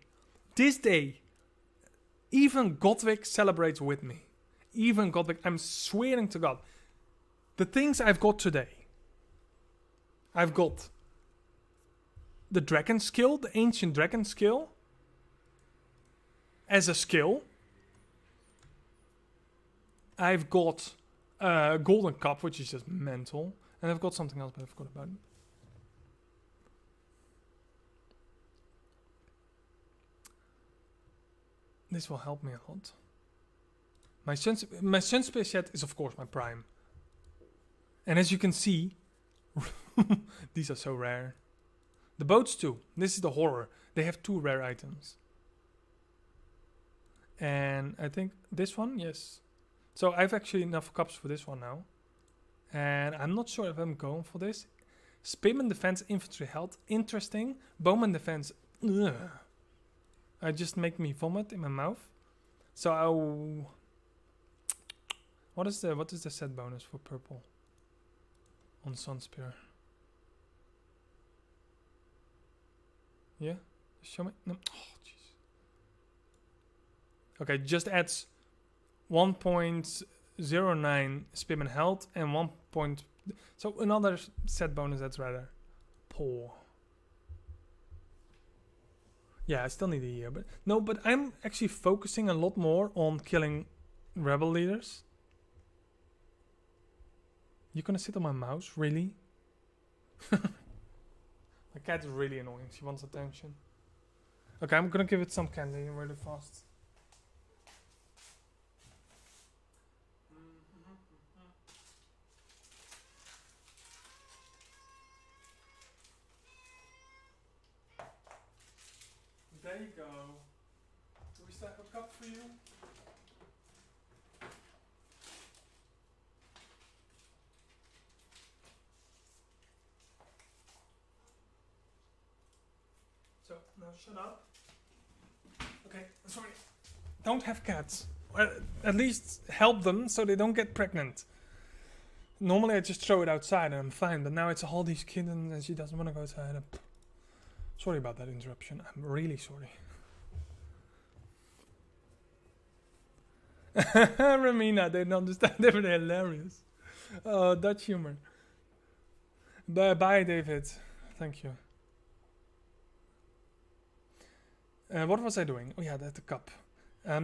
even GoT WiC celebrates with me. Even GoT WiC, I'm swearing to God. The things I've got today. I've got the dragon skill, the ancient dragon skill, as a skill. I've got golden cup, which is just mental. And I've got something else, but I forgot about it. This will help me a lot. My Sunspace set is of course my prime. And as you can see, these are so rare. The boats too. This is the horror. They have 2 rare items. And I think this one, yes. So I've actually enough cups for this one now. And I'm not sure if I'm going for this. Spearman defense, infantry health, interesting. Bowman defense, ugh. I just make me vomit in my mouth. So what is the set bonus for purple on Sunspear? Yeah, show me. No. Oh, jeez. Okay, just adds 1.09 Spearman health and 1. So another set bonus that's rather poor. Yeah, I still need a year, but no, but I'm actually focusing a lot more on killing rebel leaders. You're gonna sit on my mouse, really? My cat is really annoying. She wants attention. Okay, I'm gonna give it some candy really fast. There you go. Do we still have a cup for you? So, now shut up. Okay, sorry. Don't have cats. Well, at least help them so they don't get pregnant. Normally I just throw it outside and I'm fine, but now it's all these kittens and she doesn't want to go outside. Sorry about that interruption. I'm really sorry. Ramina, they don't understand. They were hilarious. Oh, Dutch humor. Bye, David. Thank you. What was I doing? Oh yeah, that's the cup.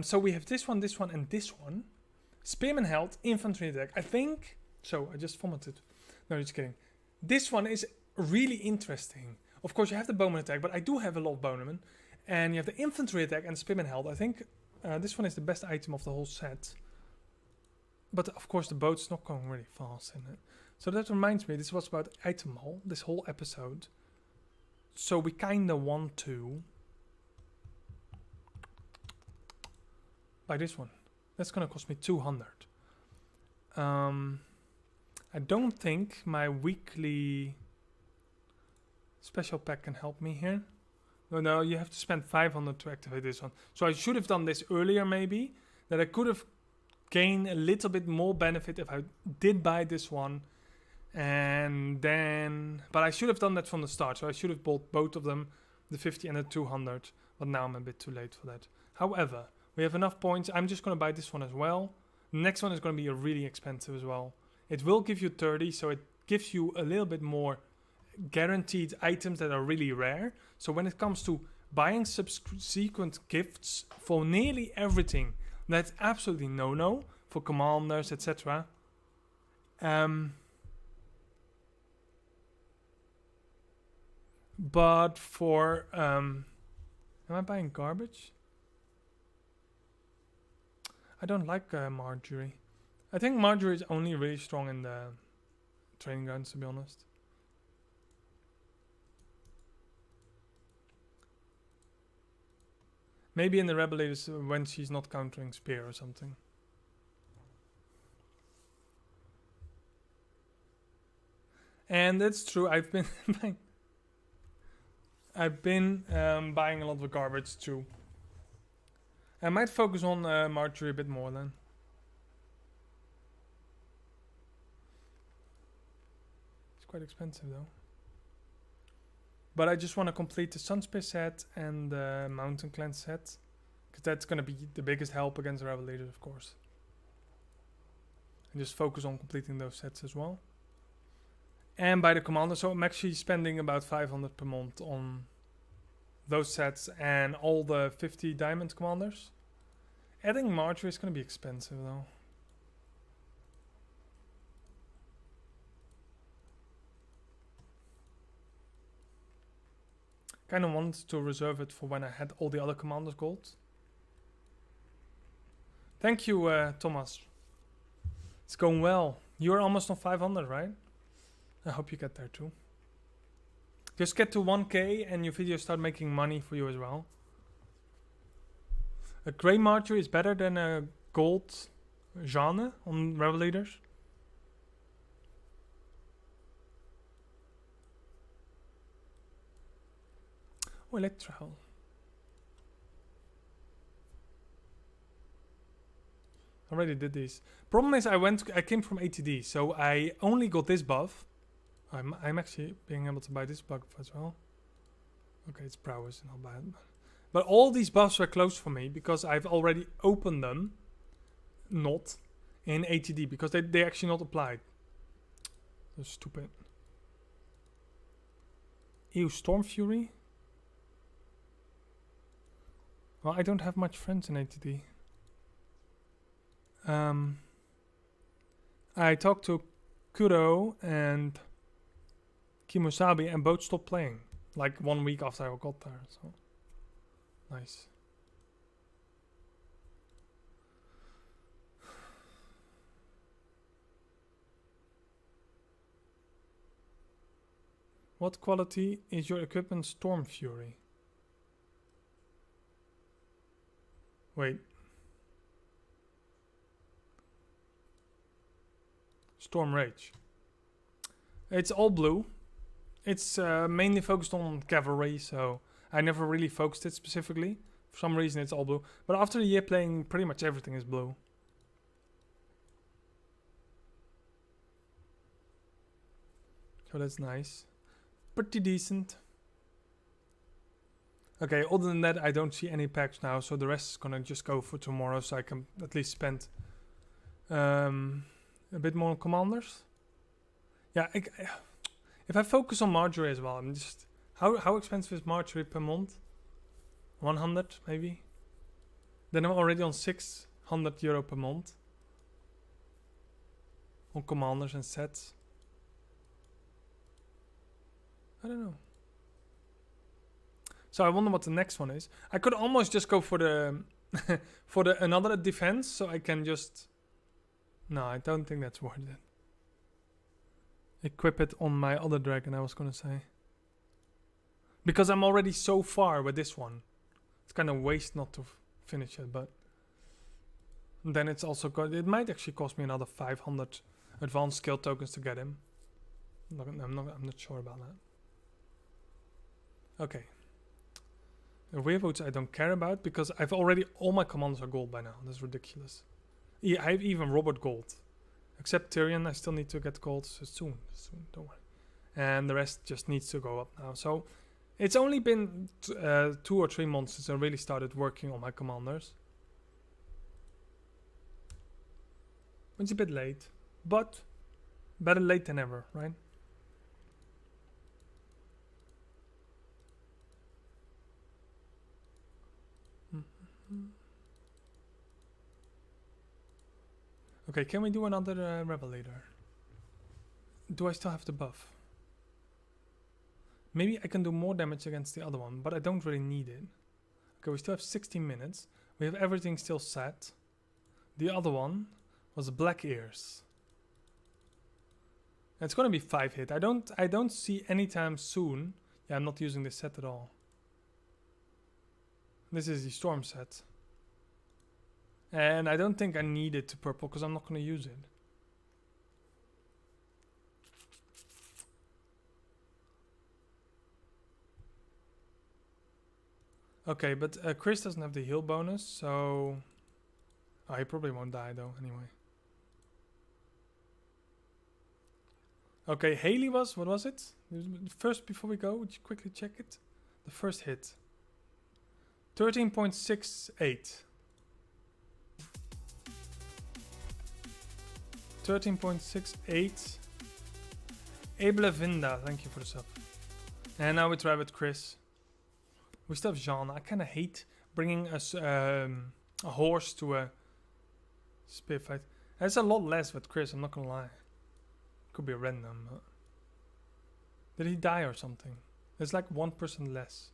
So we have this one, and this one. Spearman held, infantry attack. I think... So, I just vomited. No, just kidding. This one is really interesting. Of course, you have the bowman attack, but I do have a lot of bowmen. And you have the infantry attack and spearman held. I think this one is the best item of the whole set. But of course, the boat's not going really fast in it. So that reminds me, this was about item haul, this whole episode. So we kinda want to buy this one. That's gonna cost me 200. I don't think my weekly special pack can help me here. No, you have to spend 500 to activate this one. So I should have done this earlier maybe. That I could have gained a little bit more benefit if I did buy this one. And then... But I should have done that from the start. So I should have bought both of them. The 50 and the 200. But now I'm a bit too late for that. However, we have enough points. I'm just going to buy this one as well. The next one is going to be really expensive as well. It will give you 30. So it gives you a little bit more guaranteed items that are really rare. So when it comes to buying subsequent gifts for nearly everything, that's absolutely no-no for commanders, etc. But for am I buying garbage? I don't like Marjorie. I think Marjorie is only really strong in the training grounds, to be honest. Maybe in the Rebel Leaders when she's not countering Spear or something. And that's true. I've been buying a lot of garbage too. I might focus on Marjorie a bit more then. It's quite expensive though. But I just want to complete the Sunspear set and the Mountain Clan set. Because that's going to be the biggest help against the Rebel Leaders, of course. And just focus on completing those sets as well. And by the commander, so I'm actually spending about 500 per month on those sets and all the 50 diamond commanders. Adding Marjorie is going to be expensive though. Kind of wanted to reserve it for when I had all the other commanders gold. Thank you, Thomas. It's going well. You're almost on 500, right? I hope you get there too. Just get to 1k and your videos start making money for you as well. A grey Marjorie is better than a gold Jeanne on Rebel Leaders. Oh, Electro. I already did these. Problem is I came from ATD, so I only got this buff. I'm actually being able to buy this buff as well. Okay, it's prowess, not bad. But all these buffs were closed for me because I've already opened them. Not in ATD because they actually not applied. That's stupid. Ew, Storm Fury. Well, I don't have much friends in ATT. I talked to Kuro and Kimosabi and both stopped playing. Like 1 week after I got there, so nice. What quality is your equipment Storm Fury? Wait. Storm Rage. It's all blue. It's mainly focused on cavalry, so I never really focused it specifically. For some reason it's all blue. But after a year playing, pretty much everything is blue. So that's nice. Pretty decent. Okay, other than that, I don't see any packs now, so the rest is gonna just go for tomorrow, so I can at least spend a bit more on commanders. Yeah, if I focus on Marjorie as well, I'm just... How expensive is Marjorie per month? 100 maybe? Then I'm already on 600 euro per month. On commanders and sets. I don't know. So I wonder what the next one is. I could almost just go for the... for the another defense, so I can just... No, I don't think that's worth it. Equip it on my other dragon, I was gonna say. Because I'm already so far with this one. It's kind of waste not to finish it, but... Then it's also... It might actually cost me another 500 advanced skill tokens to get him. I'm not sure about that. Okay. The Weirwoods I don't care about, because I've already... All my commanders are gold by now. That's ridiculous. Yeah, I have even Robert gold. Except Tyrion, I still need to get gold soon, don't worry. And the rest just needs to go up now. So, it's only been 2 or 3 months since I really started working on my commanders. It's a bit late, but better late than ever, right? Okay, can we do another rebel leader? Do I still have the buff? Maybe I can do more damage against the other one, but I don't really need it. Okay, we still have 16 minutes. We have everything still set. The other one was Black Ears. It's gonna be 5 hit. I don't see anytime soon. Yeah, I'm not using this set at all. This is the storm set. And I don't think I need it to purple because I'm not going to use it. Okay, but Chris doesn't have the heal bonus, so... Oh, he probably won't die though, anyway. Okay, Haley was... What was it? First, before we go, would you quickly check it? The first hit. 13.68. 13.68. Ablevinda, thank you for the sub. And now we try with Chris. We still have Jean. I kind of hate bringing us a horse to a spear fight. That's a lot less with Chris, I'm not gonna lie. Could be random. Did he die or something? There's like 1% less.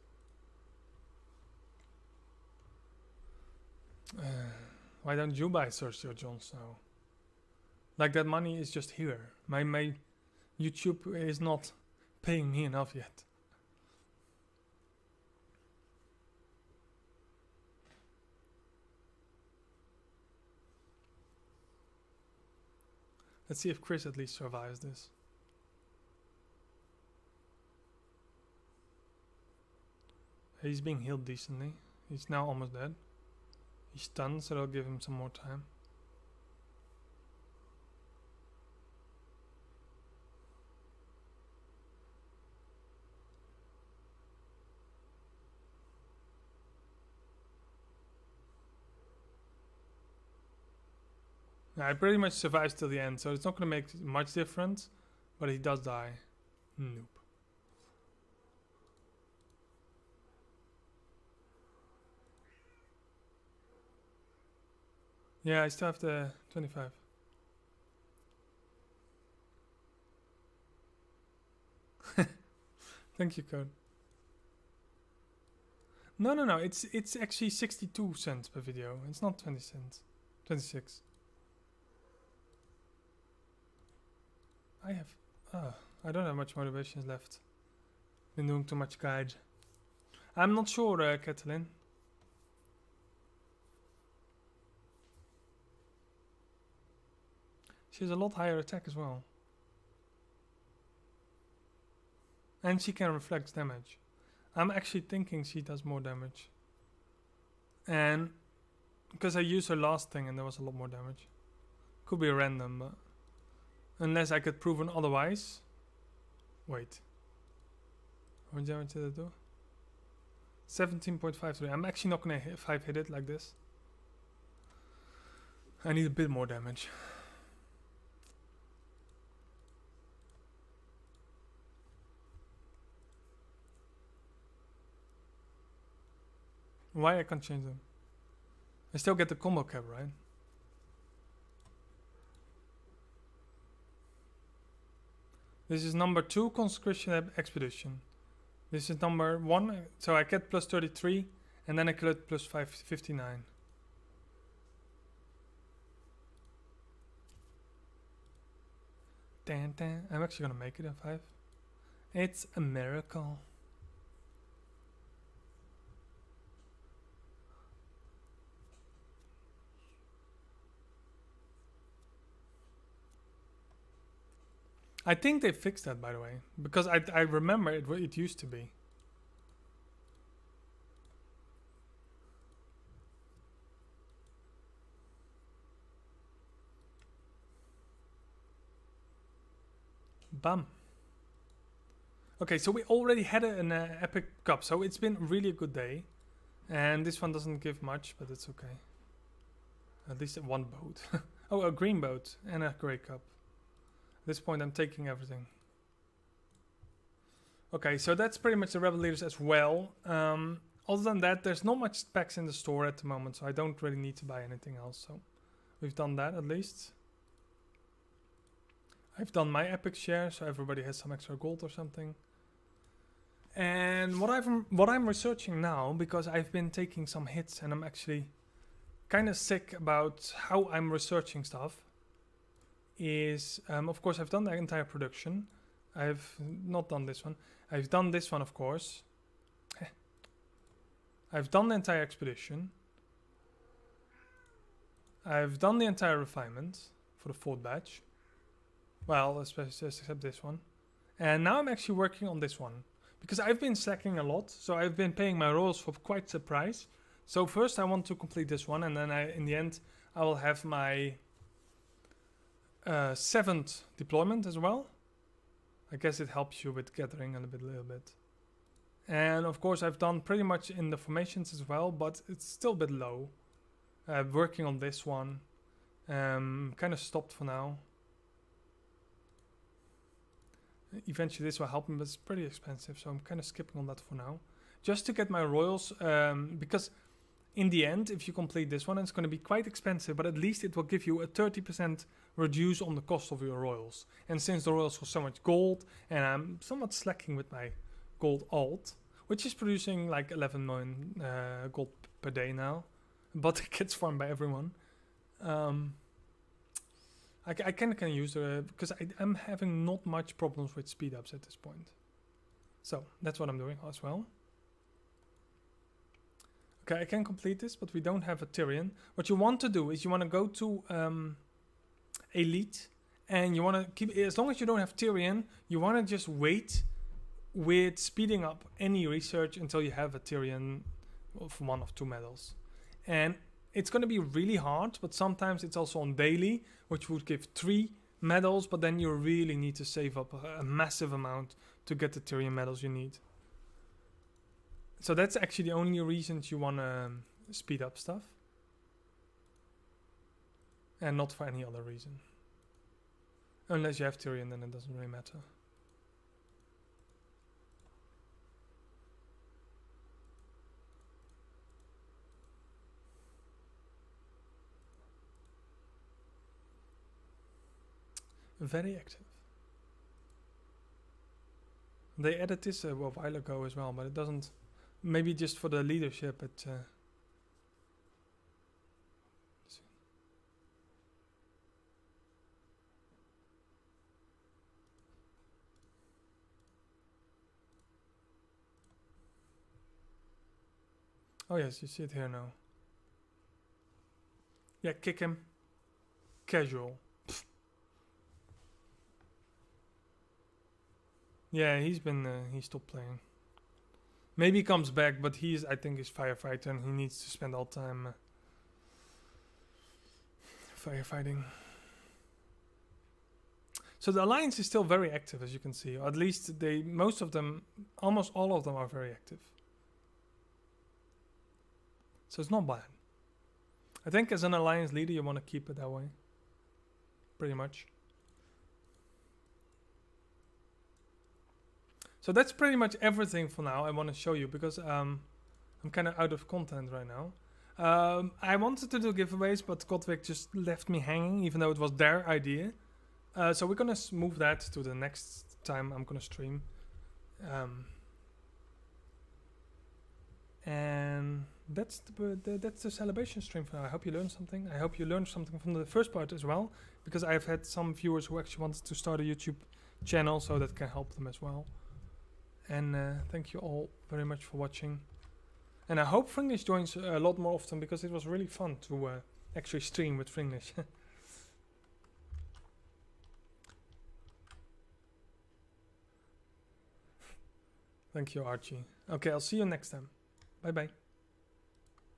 Why don't you buy Cersei or Jon Snow? Like that money is just here. My YouTube is not paying me enough yet. Let's see if Chris at least survives this. He's being healed decently. He's now almost dead. He's stunned, so I'll give him some more time. I pretty much survived till the end, so it's not going to make much difference, but he does die. Nope. Yeah, I still have the 25. Thank you, Code. No. It's actually 62 cents per video. It's not 20 cents. 26. I don't have much motivation left. Been doing too much guide. I'm not sure, Kathleen. She has a lot higher attack as well. And she can reflect damage. I'm actually thinking she does more damage. And because I used her last thing and there was a lot more damage. Could be random, but unless I could prove otherwise. Wait. How much damage did I do? 17.53. I'm actually not gonna 5 hit it like this. I need a bit more damage. Why I can't change them? I still get the combo cap, right? This is number 2 conscription expedition. This is number 1, so I get plus 33, and then I get plus 59. Dan. I'm actually gonna make it a 5. It's a miracle. I think they fixed that, by the way, because I remember it used to be. Bam. Okay, so we already had an epic cup, so it's been really a good day. And this one doesn't give much, but it's okay. At least one boat. Oh, a green boat and a grey cup. At this point, I'm taking everything. Okay, so that's pretty much the rebel leaders as well. Other than that, there's not much specs in the store at the moment, so I don't really need to buy anything else. So we've done that at least. I've done my epic share, so everybody has some extra gold or something. And what I'm researching now, because I've been taking some hits and I'm actually kind of sick about how I'm researching stuff, is of course I've done the entire production. I've not done this one. I've done this one, of course. I've done the entire expedition. I've done the entire refinement for the 4th batch. Well, especially except this one. And now I'm actually working on this one. Because I've been slacking a lot, so I've been paying my royals for quite a price. So first I want to complete this one, and then in the end I will have my 7th deployment as well. I guess it helps you with gathering a little bit. And of course I've done pretty much in the formations as well, but it's still a bit low. Working on this one. Kind of stopped for now. Eventually this will help me, but it's pretty expensive, so I'm kind of skipping on that for now. Just to get my royals, because in the end, if you complete this one, it's going to be quite expensive, but at least it will give you a 30% reduce on the cost of your royals. And since the royals cost so much gold, and I'm somewhat slacking with my gold alt, which is producing like 11 million gold per day now, but it gets farmed by everyone. I kind of can use it because I'm having not much problems with speed ups at this point. So that's what I'm doing as well. Okay, I can complete this, but we don't have a Tyrion. What you want to do is you want to go to Elite, and you want to keep, as long as you don't have Tyrion, you want to just wait with speeding up any research until you have a Tyrion of 1 of 2 medals. And it's going to be really hard, but sometimes it's also on daily, which would give 3 medals, but then you really need to save up a massive amount to get the Tyrion medals you need. So that's actually the only reasons you want to speed up stuff. And not for any other reason. Unless you have Tyrion, then it doesn't really matter. Very active. They added this a while ago as well, but it doesn't. Maybe just for the leadership. Oh yes, you see it here now. Yeah, kick him. Casual. Pfft. Yeah, he stopped playing. Maybe he comes back, but I think he's firefighter and he needs to spend all time firefighting. So the alliance is still very active, as you can see. Or at least most of them, almost all of them are very active. So it's not bad. I think as an alliance leader, you want to keep it that way. Pretty much. So that's pretty much everything for now I want to show you, because I'm kind of out of content right now. I wanted to do giveaways, but GoT WiC just left me hanging, even though it was their idea. So we're going to move that to the next time I'm going to stream. And that's the celebration stream for now. I hope you learned something. I hope you learned something from the first part as well, because I've had some viewers who actually wanted to start a YouTube channel, so that can help them as well. And thank you all very much for watching. And I hope Fringlish joins a lot more often, because it was really fun to actually stream with Fringlish. Thank you, Archie. Okay, I'll see you next time. Bye bye.